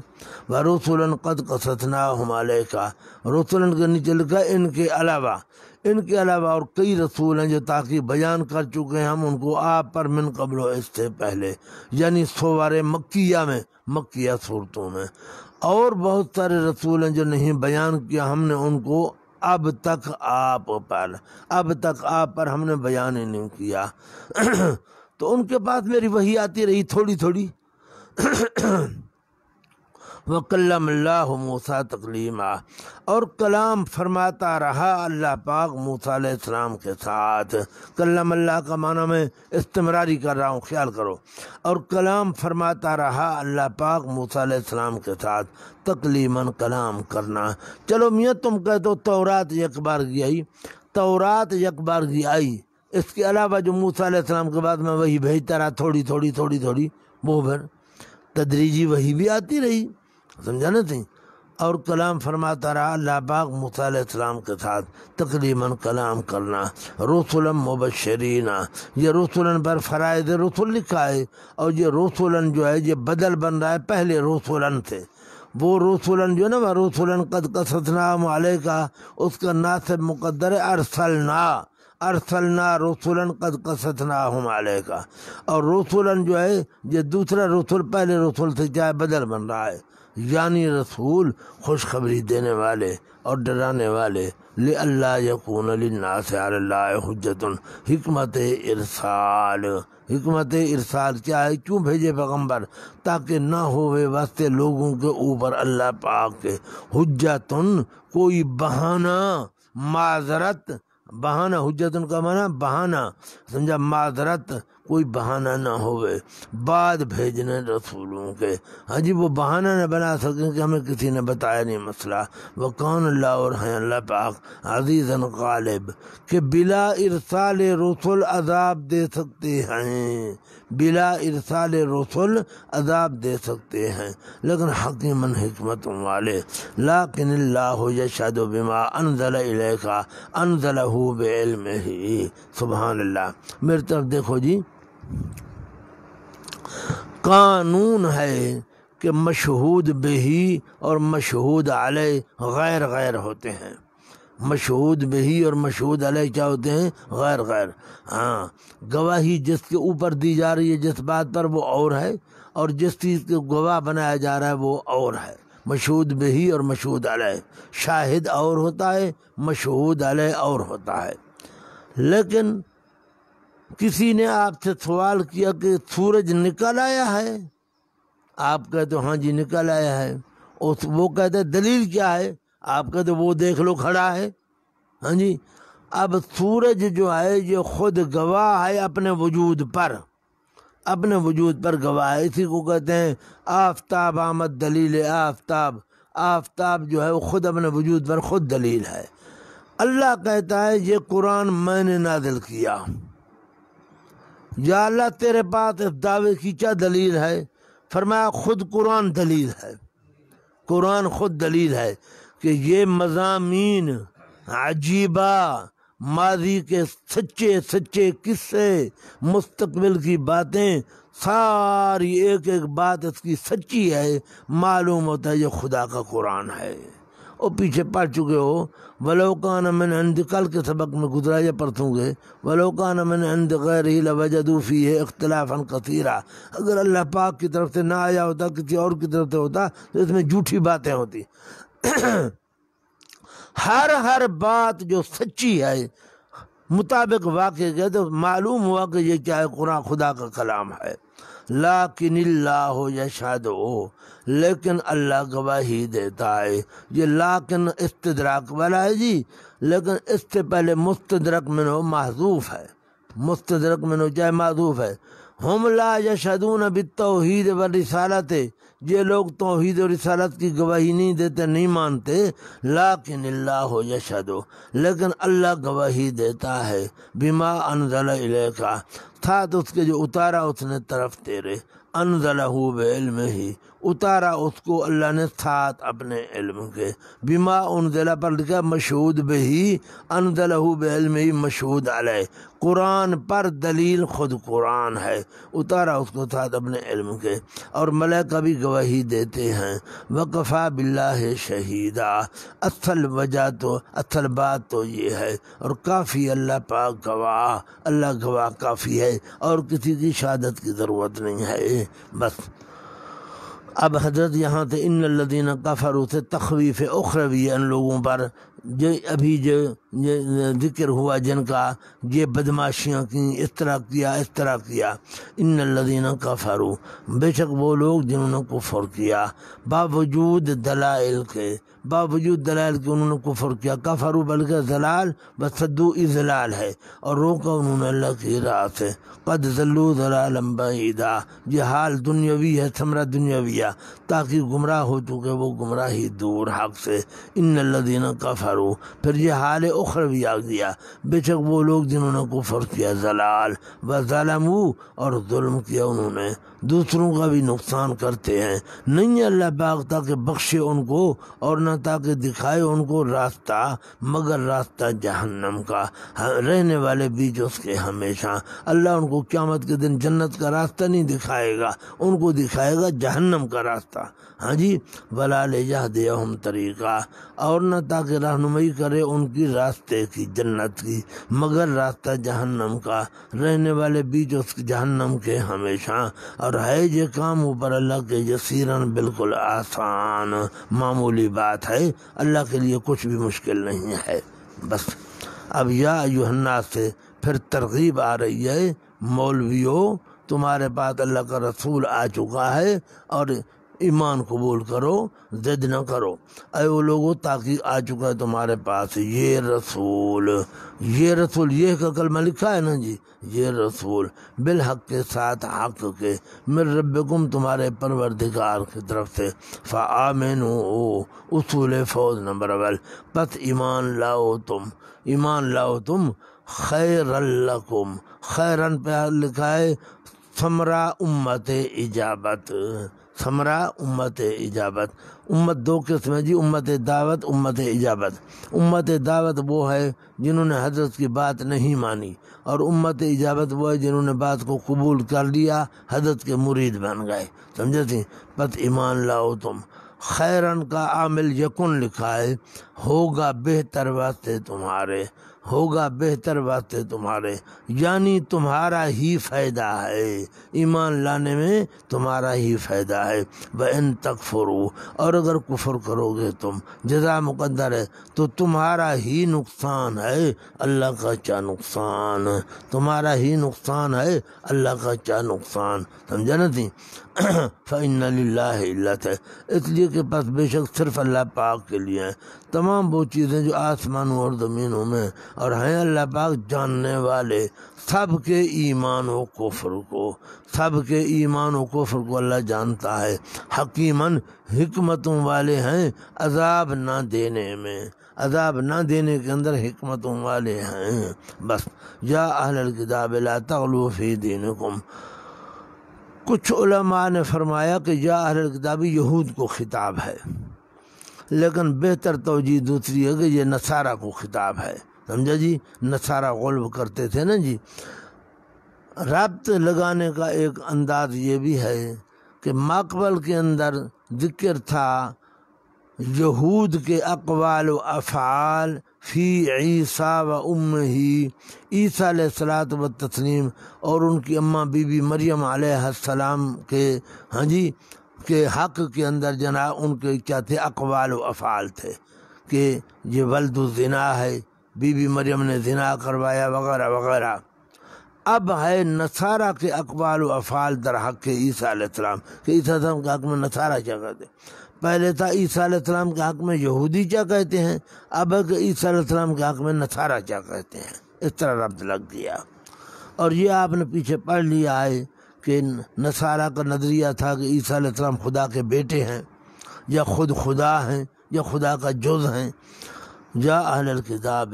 A: وَرُسُلًا قَدْ قَصَصْنَاهُمْ عَلَيْكَ، رسولن کے نیچے لکھا ان کے علاوہ اور کئی رسول ہیں جو تاکہ بیان کر چکے ہیں ہم ان کو آپ پر من قبل و اس سے پہلے، یعنی سوارے مکیہ میں، مکیہ صورتوں میں، اور بہت سارے رسول ہیں جو نہیں بیان کیا ہم نے ان کو اب تک آپ پر ہم نے بیان ہی نہیں کیا۔ تو ان کے پاس میری وحی آتی رہی تھوڑی تھوڑی۔ وَكَلَّمَ اللَّهُ مُوسَىٰ تَكْلِيمًا، اور کلام فرماتا رہا اللہ پاک موسیٰ علیہ السلام کے ساتھ۔ کلم اللہ کا معنی میں استمراری کر رہا ہوں، خیال کرو۔ اور کلام فرماتا رہا اللہ پاک موسیٰ علیہ السلام کے ساتھ، تکلیماً کلام کرنا۔ چلو میاں تم کہتے ہو تورات یک بارگی آئی، تورات یک بارگی آئی، اس کے علاوہ جو موسیٰ علیہ السلام کے بعد میں وہی بھیجتا رہا تھوڑی تھوڑی تھوڑی تھوڑی، وہ پھر تدریجی وہی بھی آتی رہی، سمجھا نا تھی۔ اور کلام فرماتا رہا اللہ پاک موسیٰ علیہ السلام کے ساتھ، تقریباً کلام کرنا۔ رسولا مبشرین، یہ رسولن پر فرائض رسول لکھا ہے، اور یہ رسولن جو ہے یہ بدل بن رہا ہے پہلے رسولن سے۔ وہ رسولن جو ہے نا، وہ رسولن قد قصصناہم علیک، اس کا ناصب مقدر ہے ارسلنا رسولن قد قصصناہم علیک، اور رسولن جو ہے یہ دوسرا رسول پہلے رسول سے کیا ہے؟ بدل بن رہا ہے، یعنی رسول خوشخبری دینے والے اور ڈرانے والے۔ لِأَلَّا يَكُونَ لِلنَّاسِ عَلَى اللَّهِ حُجَّةٌ، حکمت ارسال کیا ہے؟ کیوں بھیجے پیغمبر؟ تاکہ نہ ہوئے واسطے لوگوں کے اوپر اللہ پاک کے حجتن، کوئی بہانہ، معذرت۔ بہانہ، حجتن کا معنی بہانہ، سمجھا؟ معذرت، کوئی بہانہ نہ ہوئے بعد بھیجنے رسولوں کے۔ ہاں جی، وہ بہانہ نہ بنا سکیں کہ ہمیں کسی نے بتایا نہیں مسئلہ۔ وَقَانَ اللَّهُ، اور ہیں اللہ پاک عزیزاً غالب، کہ بلا ارسال رسول عذاب دے سکتے ہیں، بلا ارسال رسول عذاب دے سکتے ہیں، لیکن حکیماً حکمت والے۔ لیکن اللہ یشہد بما انزل الیک انزلہ بعلمہ، سبحان اللہ۔ میری طرف دیکھو جی، قانون ہے کہ مشہود بہی اور مشہود علیہ غیر غیر ہوتے ہیں۔ مشہود بہی اور مشہود علیہ کیا ہوتے ہیں؟ غیر غیر۔ ہاں، گواہی جس کے اوپر دی جا رہی ہے جس بات پر، وہ اور ہے، اور جس چیز کو گواہ بنایا جا رہا ہے وہ اور ہے۔ مشہود بہی اور مشہود علیہ، شاہد اور ہوتا ہے، مشہود علیہ اور ہوتا ہے۔ لیکن کسی نے آپ سے سوال کیا کہ سورج نکل آیا ہے، آپ کہتے ہاں جی نکل آیا ہے، وہ کہتے دلیل کیا ہے؟ آپ کہتے وہ دیکھ لو کھڑا ہے۔ ہاں جی، اب سورج جو ہے یہ خود گواہ ہے اپنے وجود پر، اپنے وجود پر گواہ ہے۔ اسی کو کہتے ہیں آفتاب آمد دلیل آفتاب۔ آفتاب جو ہے وہ خود اپنے وجود پر خود دلیل ہے۔ اللہ کہتا ہے یہ قرآن میں نے نازل کیا۔ یا اللہ تیرے پاس اس دعوے کی کیا دلیل ہے؟ فرمایا خود قرآن دلیل ہے۔ قرآن خود دلیل ہے کہ یہ مضامین عجیبہ، ماضی کے سچے سچے قصے، مستقبل کی باتیں، ساری ایک ایک بات اس کی سچی ہے۔ معلوم ہوتا ہے یہ خدا کا قرآن ہے۔ اور پیچھے پڑھ چکے ہو وَلَوْ كَانَ مِنْ عِنْدِ، کل کے سبق میں گزرا یا پرسوں گے، وَلَوْ كَانَ مِنْ عِنْدِ غَيْرِهِ لَوَجَدُوا فِيهِ اخْتِلَافًا كَثِيرًا، اگر اللہ پاک کی طرف سے نہ آیا ہوتا، کسی اور کی طرف سے ہوتا تو اس میں جھوٹی باتیں ہوتی۔ ہر بات جو سچی ہے مطابق واقع کے، تو معلوم ہوا کہ یہ کیا ہے، قرآن خدا کا کلام ہے۔ لیکن اللہ یشہد، لیکن اللہ گواہی دیتا ہے۔ یہ لیکن استدراک والا ہے جی، لیکن اس سے پہلے مستدرک منہ محذوف ہے۔ مستدرک منہ چاہے محذوف ہے۔ ہم لا یشہدون بالتوحید والرسالت، یہ لوگ توحید و رسالت کی گواہی نہیں دیتے، نہیں مانتے۔ لیکن اللہ یشہد، لیکن اللہ گواہی دیتا ہے، بما انزل الیک، ساتھ اس کے جو اتارا اس نے طرف تیرے، انزلہ بعلمہ، اتارا اس کو اللہ نے ساتھ اپنے علم کے۔ بما انزلہ پر لکھا مشہود بہی، انزلہ بعلمہ مشہود علیہ، قرآن پر دلیل خود قرآن ہے، اتارا اس کو ساتھ اپنے علم کے۔ اور ملائکہ بھی گواہی دیتے ہیں۔ وکفیٰ باللہ شہیدا، اصل وجہ تو اصل بات تو یہ ہے، اور کافی اللہ پاک گواہ، اللہ گواہ کافی ہے، اور کسی کی شہادت کی ضرورت نہیں ہے، بس۔ اب حضرت یہاں سے ان الذین کفروا سے تخویف اخروی ان لوگوں پر، جو ابھی جو ذکر ہوا جن کا یہ بدماشیاں کی، اس طرح کیا۔ ان الذین کفروا، بے شک وہ لوگ جنہوں نے کفر کیا، باوجود دلائل کے انہوں نے کفر کیا۔ کفروا بلکہ ضلال بصدو اضلال ہے، اور روکا انہوں نے اللہ کی راہ سے۔ قد ضلوا ضلالا بعیدا، یہ حال دنیاوی ہے، ثمرہ دنیاویہ، تاکہ گمراہ ہو چکے وہ گمراہی دور حق سے۔ ان الذین کفروا، پھر یہ حال اخروی آ گیا، بے شک وہ لوگ جنہوں نے کفر کیا، ضلال و ظلموا، اور ظلم کیا انہوں نے، دوسروں کا بھی نقصان کرتے ہیں۔ نہیں اللہ پاک تاکہ بخشے ان کو، اور نہ تاکہ دکھائے ان کو راستہ، مگر راستہ جہنم کا، رہنے والے بیچ اس کے ہمیشہ۔ اللہ ان کو قیامت کے دن جنت کا راستہ نہیں دکھائے گا، ان کو دکھائے گا جہنم کا راستہ۔ ہاں جی، وَلَا لِيَهْدِيَهُمْ طَرِيقًا، اور نہ تاکہ رہنمائی کرے ان کی راستے کی، جنت کی، مگر راستہ جہنم کا، رہنے والے بیچ اس جہنم کے ہمیشہ۔ اور ہے یہ کام اوپر اللہ کے یسیراً، بالکل آسان معمولی بات ہے، اللہ کے لیے کچھ بھی مشکل نہیں ہے، بس۔ اب یا ایھا الناس سے پھر ترغیب آ رہی ہے، مولویوں تمہارے پاس اللہ کا رسول آ چکا ہے، اور ایمان قبول کرو، ضد نہ کرو۔ اے وہ لوگوں، تاکہ آ چکا ہے تمہارے پاس یہ رسول، یہ کا کلمہ لکھا ہے نا جی، یہ رسول بالحق کے ساتھ، حق کے، من ربکم تمہارے پروردگار کی طرف سے، فآمنوا، اصول فوز نمبر اول، پس ایمان لاؤ تم، خیر لکم، خیرن پہ لکھا ہے ثمرہ امت اجابت، ثمرہ امت اجابت۔ امت دو قسم ہے جی، امت دعوت، امت اجابت۔ امت دعوت وہ ہے جنہوں نے حضرت کی بات نہیں مانی، اور امت اجابت وہ ہے جنہوں نے بات کو قبول کر لیا، حضرت کے مرید بن گئے، سمجھے تھی۔ پس ایمان لاؤ تم، خیرن کا عامل یکن لکھا ہے، ہوگا بہتر واسطے تمہارے، ہوگا بہتر واسطے تمہارے، یعنی تمہارا ہی فائدہ ہے، ایمان لانے میں تمہارا ہی فائدہ ہے۔ وَإِن تَكْفُرُوا، اور اگر کفر کرو گے تم، جزا مقدر ہے، تو تمہارا ہی نقصان ہے، اللہ کا کیا نقصان، تمہارا ہی نقصان ہے، اللہ کا کیا نقصان، سمجھا نا تھی۔ فَإِنَّ لِلَّهِ علت ہے، اس لیے کہ پس بے شک صرف اللہ پاک کے لیے ہے، تمام وہ چیزیں جو آسمانوں اور زمینوں میں، اور ہیں اللہ پاک جاننے والے سب کے ایمان و کفر کو، سب کے ایمان و کفر کو اللہ جانتا ہے۔ حکیماً حکمتوں والے ہیں عذاب نہ دینے میں، عذاب نہ دینے کے اندر حکمتوں والے ہیں۔ بس یا اہل الکتاب لا تغلوا فی دینکم، کچھ علماء نے فرمایا کہ یا اہل الکتاب یہود کو خطاب ہے، لیکن بہتر توجیہ دوسری ہے کہ یہ نصارہ کو خطاب ہے، سمجھا جی۔ نصارہ غلب کرتے تھے نا جی۔ ربط لگانے کا ایک انداز یہ بھی ہے کہ ماقبل کے اندر ذکر تھا یہود کے اقوال و افعال فی عیسیٰ و امہ، عیسیٰ علیہ الصلوۃ والتسلیم اور ان کی اماں بی بی مریم علیہ السلام کے کے حق کے اندر جناب ان کے کیا تھے، اقوال و افعال تھے کہ یہ ولد الزنا ہے، بی بی مریم نے زنا کروایا وغیرہ وغیرہ۔ اب ہے نصارہ کے اقوال و افعال در حق کے عیسیٰ علیہ السلام، کہ عیسیٰ علیہ السلام کے حق میں نصارہ کیا کہتے ہیں۔ پہلے تھا عیسیٰ علیہ السلام کے حق میں یہودی کیا کہتے ہیں، اب ہے کہ عیسیٰ علیہ السلام کے حق میں نصارہ کیا کہتے ہیں، اس طرح ربط لگ گیا۔ اور یہ آپ نے پیچھے پڑھ لیا ہے کہ نصارہ کا نظریہ تھا کہ عیسیٰ علیہ السلام خدا کے بیٹے ہیں، یا خود خدا ہیں، یا خدا کا جز ہیں۔ یا اہل الکتاب،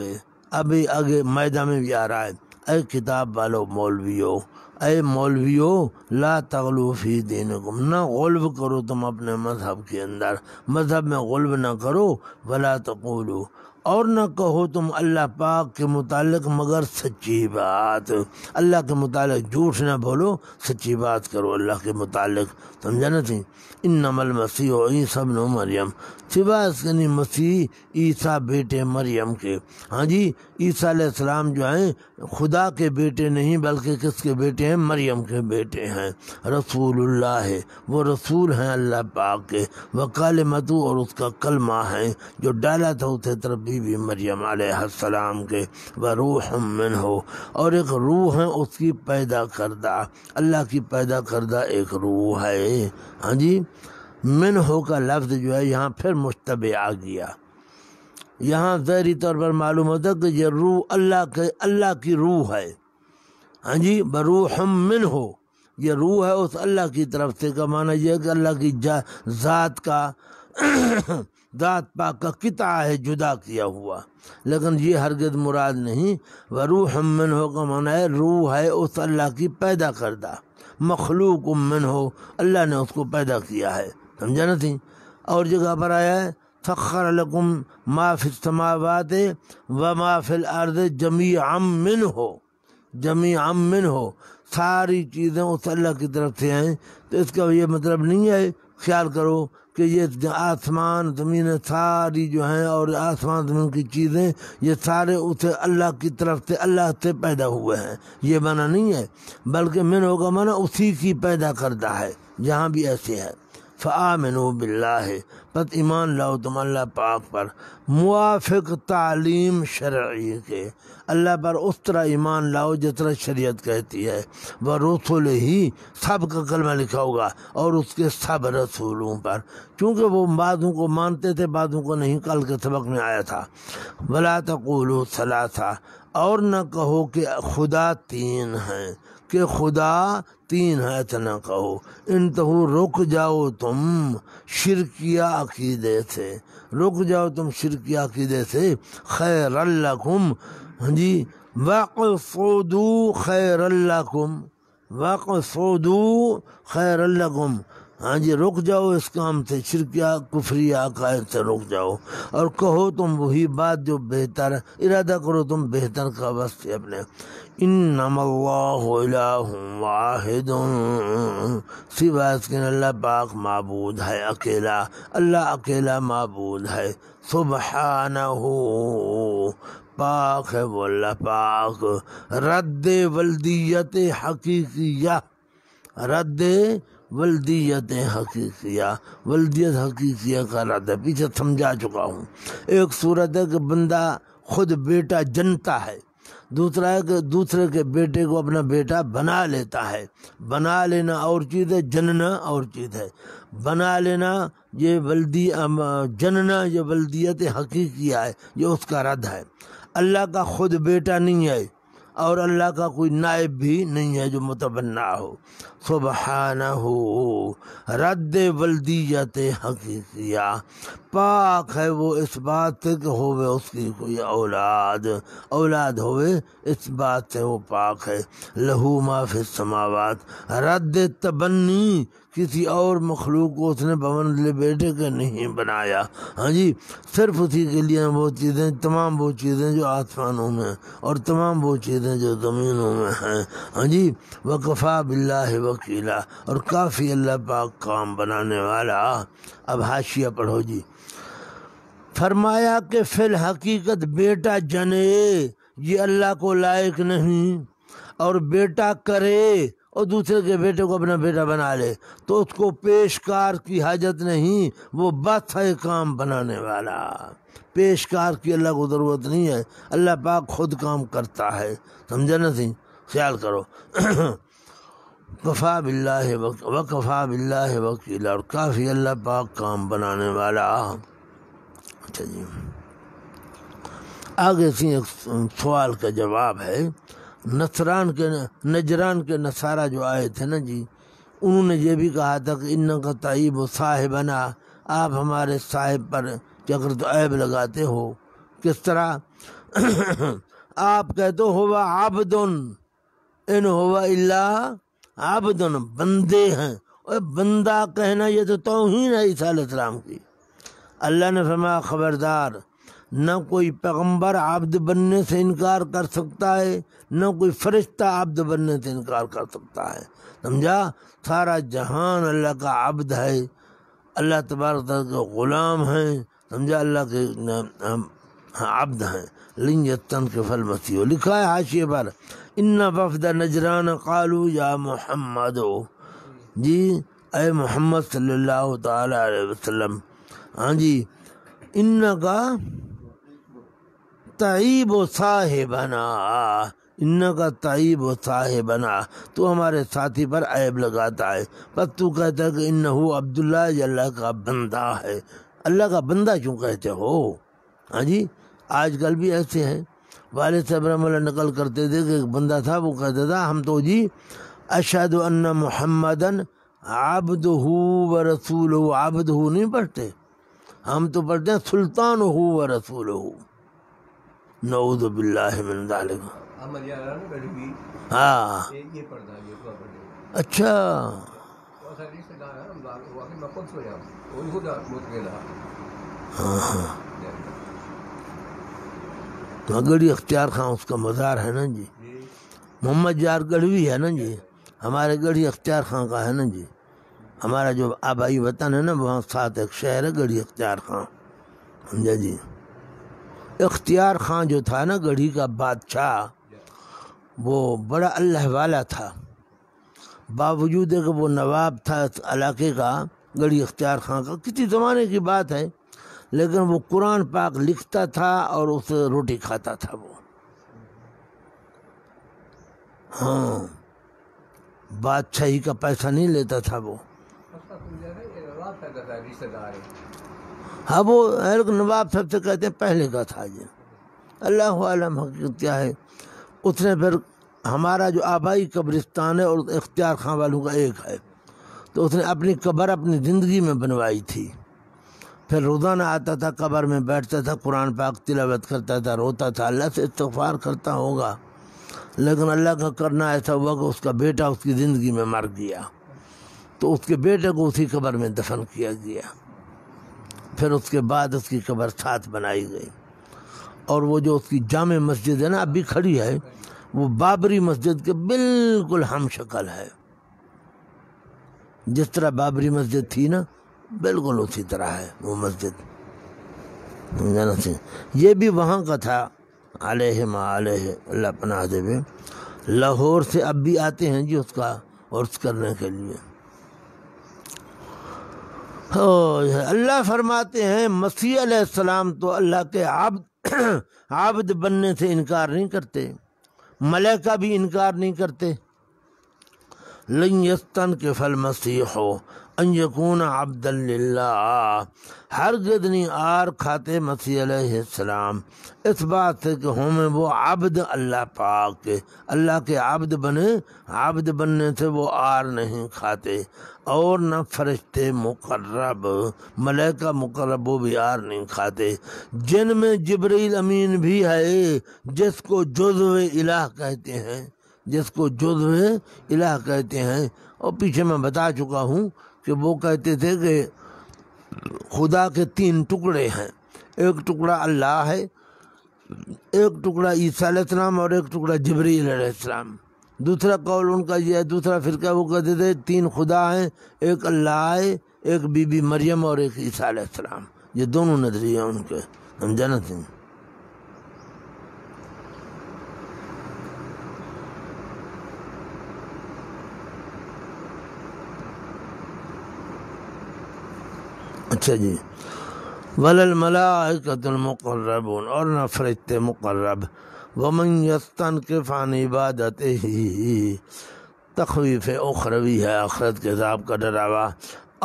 A: ابھی آگے میدہ میں بھی آ رہا ہے، اے کتاب والو مولویو، اے مولویو لا تغلو فی دینکم، نہ غلب کرو تم اپنے مذہب کے اندر، مذہب میں غلب نہ کرو، ولا تقولو، اور نہ کہو تم اللہ پاک کے متعلق مگر سچی بات، اللہ کے متعلق جھوٹ نہ بولو، سچی بات کرو اللہ کے متعلق، سمجھا نا تھی۔ انما المسیح عیسی ابن مریم، سوا اس کے نہیں مسیح عیسیٰ بیٹے مریم کے، ہاں جی عیسیٰ علیہ السلام جو ہیں خدا کے بیٹے نہیں بلکہ کس کے بیٹے ہیں، مریم کے بیٹے ہیں۔ رسول اللہ ہے، وہ رسول ہیں اللہ پاک کے، وکلمتہ، اور اس کا کلمہ ہے جو ڈالا تھا اسے طرف بی بی مریم علیہ السلام کے، وروح منہ، اور ایک روح ہے اس کی پیدا کردہ، اللہ کی پیدا کردہ ایک روح ہے، ہاں جی۔ منہ کا لفظ جو ہے یہاں پھر مشتبہ آ گیا، یہاں ظاہری طور پر معلوم ہوتا کہ یہ روح اللہ کی روح ہے، ہاں جی، بروح منہ، یہ روح ہے اس اللہ کی طرف سے، کا معنی یہ ہے کہ اللہ کی ذات کا ذات پاک کا قطع ہے جدا کیا ہوا، لیکن یہ ہرگز مراد نہیں۔ وروح منہ کا معنی ہے روح ہے اس اللہ کی پیدا کردہ، مخلوق منہ، اللہ نے اس کو پیدا کیا ہے، سمجھا نا تھی۔ اور جگہ پر آیا ہے سخر لکم ما فی السماوات وما فی الارض جمیعا منہ، جمیعا منہ، ساری چیزیں اس اللہ کی طرف سے ہیں۔ تو اس کا یہ مطلب نہیں ہے خیال کرو کہ یہ آسمان زمین ساری جو ہیں اور آسمان زمین کی چیزیں یہ سارے اسے اللہ کی طرف سے اللہ سے پیدا ہوئے ہیں، یہ معنی نہیں ہے، بلکہ من ہوگا معنی اسی کی پیدا کردہ ہے، جہاں بھی ایسے ہے۔ فآمنوا باللہ، پس ایمان لاؤ تم اللہ پاک پر موافق تعلیم شرعی کے، اللہ پر اس طرح ایمان لاؤ جس طرح شریعت کہتی ہے، ورسول ہی، سب کا کلمہ لکھا ہوگا، اور اس کے سب رسولوں پر، چونکہ وہ بعضوں کو مانتے تھے بعضوں کو نہیں، کل کے سبق میں آیا تھا۔ ولا تقولوا ثلاثہ، اور نہ کہو کہ خدا تین ہیں، کہ خدا تین ہے، ایسا نہ کہو۔ انتہو، رک جاؤ تم شرکیہ عقیدے سے، رک جاؤ تم شرکیہ عقیدے سے، خیر لکم، ہاں جی، وقصدوا خیر لکم، وقصدوا خیر لکم، ہاں جی، رک جاؤ اس کام سے، شرکیہ کفریہ عقائد سے رک جاؤ، اور کہو تم وہی بات جو بہتر، ارادہ کرو تم بہتر کا واسطے اپنے۔ انما اللہ الہ واحد، سوا اس کے اللہ پاک معبود ہے اکیلا، اللہ اکیلا معبود ہے، سبحانہ، پاک ہے وہ اللہ پاک، رد ولدیت حقیقیہ، رد ولدیت حقیقیہ، ولدیت حقیقیہ کا رد ہے، پیچھے سمجھا چکا ہوں۔ ایک صورت ہے کہ بندہ خود بیٹا جنتا ہے، دوسرا ہے کہ دوسرے کے بیٹے کو اپنا بیٹا بنا لیتا ہے. بنا لینا اور چیز ہے، جننا اور چیز ہے. بنا لینا یہ جننا یہ ولدیت حقیقیہ ہے، یہ اس کا رد ہے. اللہ کا خود بیٹا نہیں ہے اور اللہ کا کوئی نائب بھی نہیں ہے جو متبنا ہو. سبحانہ رد ولدیت حقیقیہ، پاک ہے وہ اس بات سے کہ ہوئے اس کی کوئی اولاد ہوئے، اس بات سے وہ پاک ہے. لہو ما فی السماوات، رد تبنی کسی اور مخلوق کو اس نے بمنزل بیٹے کے نہیں بنایا. ہاں جی، صرف اسی کے لیے وہ چیزیں، تمام وہ چیزیں جو آسمانوں میں اور تمام وہ چیزیں جو زمینوں میں ہیں. ہاں جی، وکفا باللہ وکیلا، اور کافی اللہ پاک کام بنانے والا. اب حاشیہ پڑھو جی. فرمایا کہ فی الحقیقت بیٹا جنے یہ اللہ کو لائق نہیں، اور بیٹا کرے اور دوسرے کے بیٹے کو اپنا بیٹا بنا لے تو اس کو پیشکار کی حاجت نہیں، وہ بس ہے کام بنانے والا. پیشکار کی اللہ کو ضرورت نہیں ہے، اللہ پاک خود کام کرتا ہے. سمجھا نہ سی؟ خیال کرو. کفا باللہ وکفا باللہ وکیلا، اور کافی اللہ پاک کام بنانے والا. اچھا جی، آگے سے ایک سوال کا جواب ہے. نجران کے نصارہ جو آئے تھے نا جی، انہوں نے یہ بھی کہا تھا کہ ان کا طیب و صاحبنا، آپ ہمارے صاحب پر چکر تو عیب لگاتے ہو. کس طرح؟ آپ کہتے ہوا عبد ان ہوا الا عبد، بندے ہیں. اور بندہ کہنا یہ تو توہین ہے عیسیٰ علیہ السلام کی. اللہ نے فرمایا خبردار، نہ کوئی پیغمبر عبد بننے سے انکار کر سکتا ہے، نہ کوئی فرشتہ عبد بننے سے انکار کر سکتا ہے. سمجھا؟ سارا جہان اللہ کا عبد ہے، اللہ تبارک تعالیٰ کے غلام ہیں. سمجھا؟ اللہ کے عبد ہیں. لن یستنکف المسیح، لکھا ہے حاشیے پر ان وفد نجران قالوا یا محمد، جی اے محمد صلی اللہ تعالی علیہ وسلم. ہاں جی، ان کا طیب و صاحبنا، ان کا طیب و صاحبنا، تو ہمارے ساتھی پر عیب لگاتا ہے. بس تو کہتا ہے کہ انہو عبداللہ، یہ اللہ کا بندہ ہے. اللہ کا بندہ کیوں کہتے ہو؟ ہاں جی، آج کل بھی ایسے ہیں. والد صاحب رحمہ اللہ نقل کرتے تھے کہ ایک بندہ تھا، وہ کہتا تھا ہم تو جی اشہد ان محمدن عبدہ و رسولہ، عبدہ نہیں پڑھتے، ہم تو پڑھتے ہیں سلطانہ و رسولہ. نعوذ باللہ من ذالک. ہاں اچھا، ہاں ہاں، تو گڑھی اختیار خان اس کا مزار ہے نا جی. محمد یار گڑھوی ہے نا جی، ہمارے گڑھی اختیار خان کا ہے نا جی. ہمارا جو آبائی وطن ہے نا، وہاں ساتھ ایک شہر ہے گڑھی اختیار خان. سمجھا جی؟ اختیار خان جو تھا نا گڑھی کا بادشاہ، وہ بڑا اللہ والا تھا. باوجود کہ وہ نواب تھا اس علاقے کا، گڑھی اختیار خان کا، کسی زمانے کی بات ہے، لیکن وہ قرآن پاک لکھتا تھا اور اسے روٹی کھاتا تھا وہ. ہاں، بادشاہی کا پیسہ نہیں لیتا تھا وہ. ہاں، وہ نواب صاحب سے کہتے ہیں پہلے کا تھا یہ، اللہ عالم حقیقت کیا ہے. اس نے پھر ہمارا جو آبائی قبرستان ہے اور اختیار خان والوں کا ایک ہے، تو اس نے اپنی قبر اپنی زندگی میں بنوائی تھی. پھر روزانہ آتا تھا، قبر میں بیٹھتا تھا، قرآن پاک تلاوت کرتا تھا، روتا تھا، اللہ سے استغفار کرتا ہوگا. لیکن اللہ کا کرنا ایسا ہوا کہ اس کا بیٹا اس کی زندگی میں مر گیا، تو اس کے بیٹے کو اسی قبر میں دفن کیا گیا. پھر اس کے بعد اس کی قبر ساتھ بنائی گئی. اور وہ جو اس کی جامع مسجد ہے نا، اب بھی کھڑی ہے، وہ بابری مسجد کے بالکل ہم شکل ہے. جس طرح بابری مسجد تھی نا، بالکل اسی طرح ہے وہ مسجد. یہ بھی وہاں کا تھا. علیہ ما علیہ، اللہ پناہ دے. لاہور سے اب بھی آتے ہیں جی اس کا عرس کرنے کے لیے. اللہ فرماتے ہیں مسیح علیہ السلام تو اللہ کے عبد بننے سے انکار نہیں کرتے. ملائکہ بھی انکار نہیں کرتے۔ لن یستنکف المسیح ان یکون عبدا للہ، ہرگز نہیں آر کھاتے مسیح علیہ السلام اس بات سے کہ ہوں وہ عبد اللہ پاک کے، اللہ کے عبد بنے، عبد بننے سے وہ آر نہیں کھاتے۔ اور نہ فرشتے مقرب، ملائکہ مقرب وہ بھی آر نہیں کھاتے، جن میں جبرائیل امین بھی ہے جس کو جزو الہ کہتے ہیں، جس کو جزو الہ کہتے ہیں۔ اور پیچھے میں بتا چکا ہوں کہ وہ کہتے تھے کہ خدا کے 3 ٹکڑے ہیں، ایک ٹکڑا اللہ ہے، ایک ٹکڑا عیسیٰ علیہ السلام اور ایک ٹکڑا جبرائیل علیہ السلام۔ دوسرا قول ان کا یہ ہے، دوسرا فرقہ وہ کہتے تھے 3 خدا ہیں، ایک اللہ ہے، ایک بی بی مریم اور ایک عیسیٰ علیہ السلام۔ یہ دونوں نظریے ان کے، ہم جانتے ہیں۔ اچھا جی، وَلَلْمَلَائِكَةُ الْمُقَرَّبُونَ، اور نہ فرشتے مقرب۔ وَمَنْ يَسْتَنْكِفْ عَنْ عِبَادَتِهِ، تخویف اخروی ہے، آخرت کے عذاب کا ڈراوا۔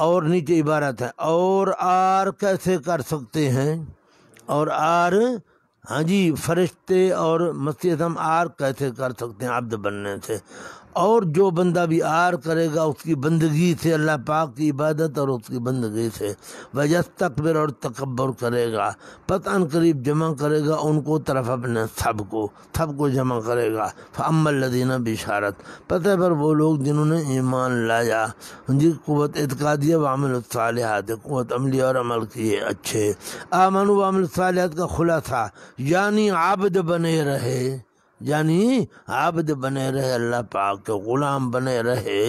A: اور نیچے عبارت ہے، اور آر کیسے کر سکتے ہیں، اور آر، ہاں جی، فرشتے اور مسیح ہم آر کیسے کر سکتے ہیں عبد بننے سے، اور جو بندہ بھی آر کرے گا اس کی بندگی سے، اللہ پاک کی عبادت اور اس کی بندگی سے، وَيَسْتَكْبِرُ، اور تکبر کرے گا، پس ان قریب جمع کرے گا ان کو طرف اپنے سب کو جمع کرے گا۔ فَأَمَّا الَّذِينَ، بشارت پتہ پر وہ لوگ جنہوں نے ایمان لایا، جی قوت اعتقادیہ وعمل الصالحات، قوت عملی اور عمل کیے اچھے، آمنوا وعمل الصالحات کا خلاصہ یعنی عبد بنے رہے، یعنی عبد بنے رہے، اللہ پاک کے غلام بنے رہے،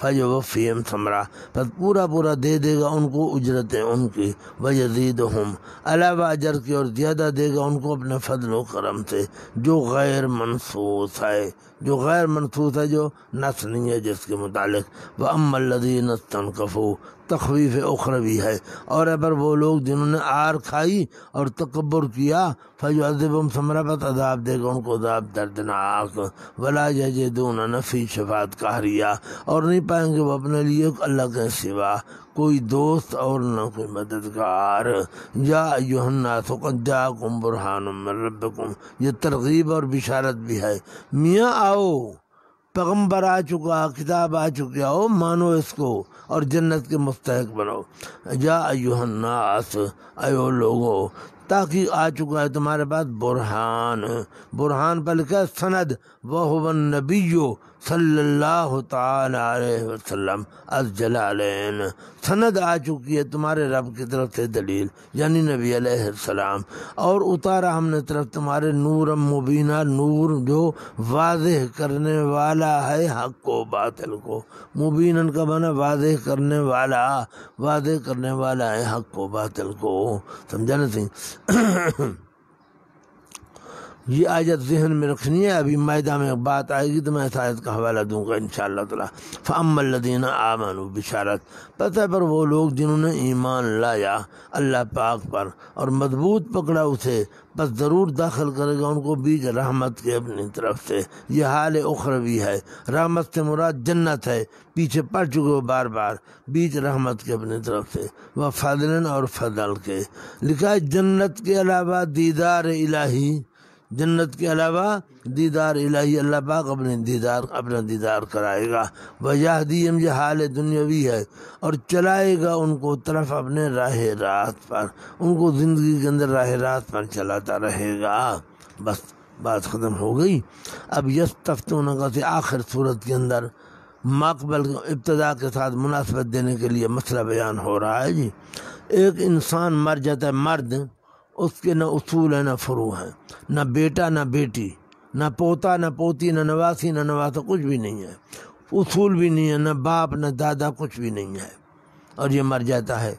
A: فَيُوَفِّيهِمْ ثَمَرَةً، پس پورا دے دے گا ان کو اجرتیں ان کی، وَيَزِيدُهُمْ، علاوہ اجر کی اور زیادہ دے گا ان کو اپنے فضل و کرم سے، جو غیر منصوص ہے، جو غیر منصوص ہے، جو نص نہیں ہے جس کے متعلق۔ وَأَمَّا الَّذِينَ اسْتَنكَفُوا، تخویف اخروی ہے، اور اگر وہ لوگ جنہوں نے آر کھائی اور تکبر کیا، فَيُعَذِّبُهُمْ ثَمَرَةً، پس عذاب دے گا ان کو عذاب دردناک، وَلَا يَجِدُونَ نفی شفاعت قہریہ، اور نہیں پائیں گے وہ اپنے لیے اللہ کے سوا کوئی دوست اور نہ کوئی مددگار۔ یا ایھا الناس قد جاءکم برہان من ربکم، یہ ترغیب اور بشارت بھی ہے، میاں آؤ، پیغمبر آ چکا، کتاب آ چکی، آؤ مانو اس کو اور جنت کے مستحق بنو۔ یا ایھا الناس، ایو لوگو، تاکہ آ چکا ہے تمہارے پاس برہان پر لکھا ہے سند، وَهُوَ النَّبِيُّ صلی اللہ تعالی علیہ وسلم الجلالین، سند آ چکی ہے تمہارے رب کی طرف سے، دلیل یعنی نبی علیہ السلام، اور اتارا ہم نے طرف تمہارے نور مبینہ، نور جو واضح کرنے والا ہے حق کو باطل کو، مبینن کا معنی واضح کرنے والا، واضح کرنے والا ہے حق کو باطل کو، سمجھا نا سی؟ یہ آیت ذہن میں رکھنی ہے، ابھی مائدہ میں بات آئے گی تو میں اس آیت کا حوالہ دوں گا انشاءاللہ تعالی۔ فَأَمَّا الَّذِينَ آمَنُوا، بشارت پتہ پر وہ لوگ جنہوں نے ایمان لایا اللہ پاک پر اور مضبوط پکڑا اسے، بس ضرور داخل کرے گا ان کو بیچ رحمت کے اپنی طرف سے۔ یہ حال اخروی ہے، رحمت سے مراد جنت ہے، پیچھے پڑ چکے ہو بار بار، بیچ رحمت کے اپنی طرف سے، وہ فضل اور فضل کے، لکھا ہے جنت کے علاوہ دیدار الہی، جنت کے علاوہ دیدار الہی، اللہ پاک اپنا دیدار کرائے گا۔ وَيَهْدِيهِمْ، یہ حال دنیاوی ہے، اور چلائے گا ان کو طرف اپنے راہ راست پر، ان کو زندگی کے اندر راہ راست پر چلاتا رہے گا۔ بس بات ختم ہو گئی۔ اب یستفتونک سے آخر صورت کے اندر ماقبل ابتدا کے ساتھ مناسبت دینے کے لیے مسئلہ بیان ہو رہا ہے جی۔ ایک انسان مر جاتا ہے، مرد، اس کے نہ اصول ہے نہ فروع ہے، نہ بیٹا نہ بیٹی، نہ پوتا نہ پوتی، نہ نواسی نہ نواسا، کچھ بھی نہیں ہے، اصول بھی نہیں ہے، نہ باپ نہ دادا، کچھ بھی نہیں ہے، اور یہ مر جاتا ہے۔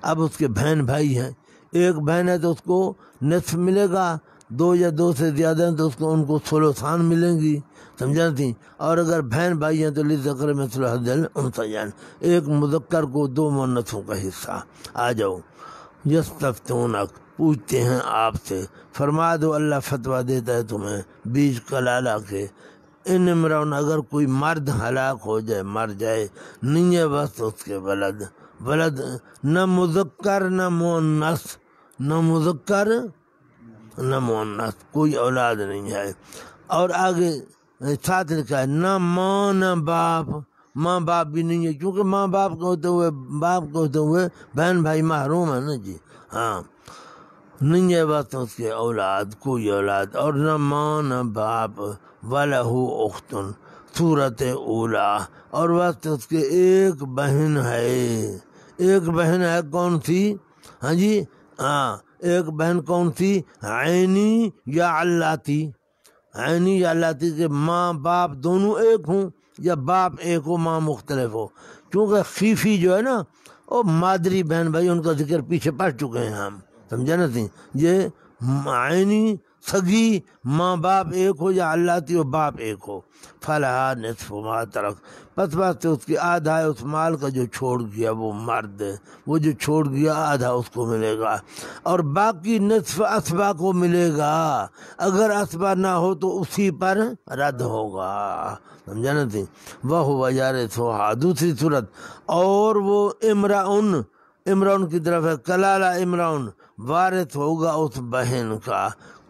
A: اب اس کے بہن بھائی ہیں، ایک بہن ہے تو اس کو نصف ملے گا، 2 یا 2 سے زیادہ ہیں تو ان کو ثلثان ملیں گی، سمجھا تھی؟ اور اگر بہن بھائی ہیں تو للذکر مثل حظ الانثیین، ایک مذکر کو 2 مؤنثوں کا حصہ۔ آ جاؤ، یستفتونک، پوچھتے ہیں آپ سے، فرما دو اللہ فتویٰ دیتا ہے تمہیں بیچ کلالہ کے، ان امراؤن اگر کوئی مرد ہلاک ہو جائے، مر جائے، نہیں ہے بس اس کے ولد نہ مذکر نہ مؤنث، نہ مذکر نہ مؤنث، کوئی اولاد نہیں ہے، اور آگے ساتھ لکھا ہے نہ ماں نہ باپ، ماں باپ بھی نہیں ہے، کیونکہ ماں باپ کے ہوتے ہوئے، باپ کے ہوتے ہوئے بہن بھائی محروم ہے نا جی، ہاں نہیں ہے بس اس کے اولاد، کوئی اولاد، اور نہ ماں نہ باپ، وَلَهُ اختن صورت اولا، اور بس اس کے ایک بہن ہے، ایک بہن ہے، کون سی؟ ہاں جی، ہاں ایک بہن کون سی؟ عینی یا علاتی، عینی یا علاتی کے ماں باپ دونوں ایک ہوں، یا باپ ایک ہو ماں مختلف ہو، کیونکہ خیفی جو ہے نا وہ مادری بہن بھائی، ان کا ذکر پیچھے پڑھ چکے ہیں ہم، سمجھا نا تھی، یہ عینی سگی ماں باپ ایک ہو یا علاتی ہو باپ ایک ہو، فَلَهَا نِصْفُ مَا تَرَكَ، پس بات اس کی آدھا ہے اس مال کا جو چھوڑ گیا وہ مرد، وہ جو چھوڑ گیا آدھا اس کو ملے گا، اور باقی نصف اسبا کو ملے گا، اگر اسبا نہ ہو تو اسی پر رد ہوگا، سمجھا نا تھی، وَهُوَ يَرِثُهَا، دوسری صورت، اور وہ امراؤن کی طرف ہے، کلالہ امراؤن وارث ہوگا اس بہن کا،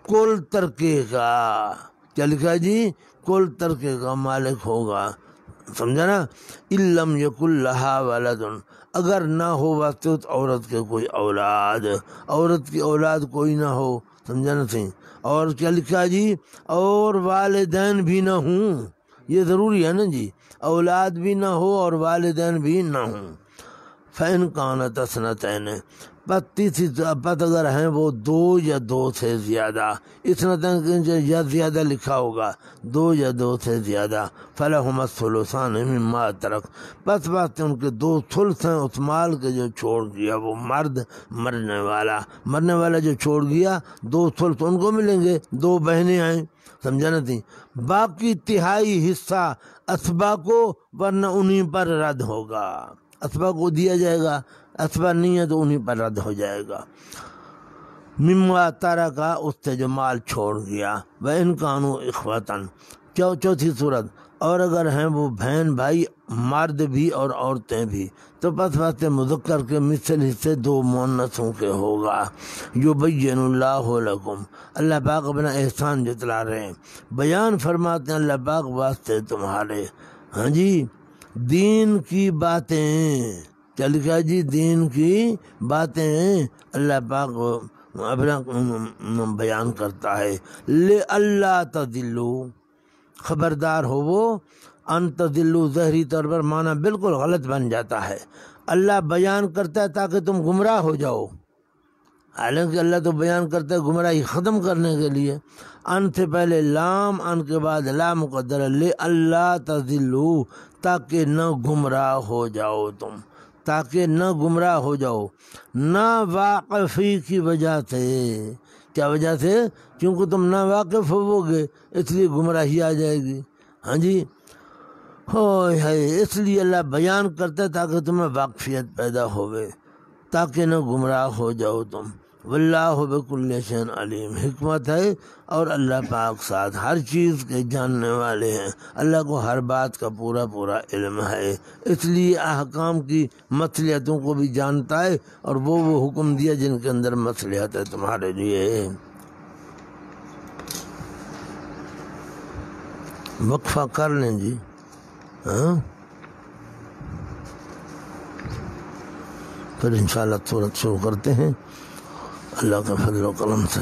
A: کل ترکے کا، کیا لکھا جی؟ کل ترکے کا مالک ہوگا، سمجھا نا، اِلَّمْ يَكُنْ لَهَا وَلَدٌ، اگر نہ ہو واسطے اس عورت کے کوئی اولاد، عورت کی اولاد کوئی نہ ہو، سمجھا نا سی، اور کیا لکھا جی؟ اور والدین بھی نہ ہوں، یہ ضروری ہے نا جی، اولاد بھی نہ ہو اور والدین بھی نہ ہوں، فَإِنْ كَانَتْ اثْنَتَيْنِ، پت اگر ہیں وہ دو یا دو سے زیادہ، اثنتین یا زیادہ لکھا ہوگا، دو یا دو سے زیادہ، فَلَهُمَا الثُّلُثَانِ مِمَّا تَرَكَ، پس بات ان کے دو ثلث ہیں اس مال کے جو چھوڑ گیا وہ مرد، مرنے والا جو چھوڑ گیا، دو ثلث ان کو ملیں گے، دو بہنیں ہیں، سمجھا نا تھی، باقی تہائی حصہ اسبا کو، ورنہ انہیں پر رد ہوگا، اسبا کو دیا جائے گا، اسبا نہیں ہے تو انہیں پر رد ہو جائے گا، مما ترکا، اس سے جو مال چھوڑ گیا، وَإِنْ كَانُوا إِخْوَةً، چوتھی صورت، اور اگر ہیں وہ بہن بھائی مرد بھی اور عورتیں بھی، تو پس واسطے مذکر کے مثل حصے دو مؤنثوں کے ہوگا، یبین اللہ لکم، اللہ پاک اپنا احسان جتلا رہے ہیں، بیان فرماتے ہیں اللہ پاک واسطے تمہارے، ہاں جی، دین کی باتیں، کیا لکھا جی؟ دین کی باتیں اللہ پاک اپنا بیان کرتا ہے، لِأَلَّا تَضِلُّوا، خبردار ہو وہ، ان تضلوا ظاہری طور پر معنی بالکل غلط بن جاتا ہے، اللہ بیان کرتا ہے تاکہ تم گمراہ ہو جاؤ، حالانکہ اللہ تو بیان کرتا ہے گمراہی ختم کرنے کے لیے، ان سے پہلے لام، ان کے بعد لا مقدر، لِأَلَّا تَضِلُّوا، تاکہ نہ گمراہ ہو جاؤ تم، تاکہ نہ گمراہ ہو جاؤ، نہ واقفی کی وجہ سے، کیا وجہ سے؟ کیونکہ تم نا واقف ہو گے اس لیے گمراہی آ جائے گی، ہاں جی، اس لیے اللہ بیان کرتا ہے تاکہ تمہیں واقفیت پیدا ہوئے، تاکہ نہ گمراہ ہو جاؤ تم، واللہ بکل شیء علیم، حکمت ہے اور اللہ پاک ساتھ ہر چیز کے جاننے والے ہیں، اللہ کو ہر بات کا پورا علم ہے، اس لیے احکام کی مصلحتوں کو بھی جانتا ہے، اور وہ حکم دیا جن کے اندر مصلحت ہے تمہارے لیے۔ وقفہ کر لیں جی، ہاں، پھر انشاءاللہ سورت شروع کرتے ہیں اللہ کا فضل و کرم سے۔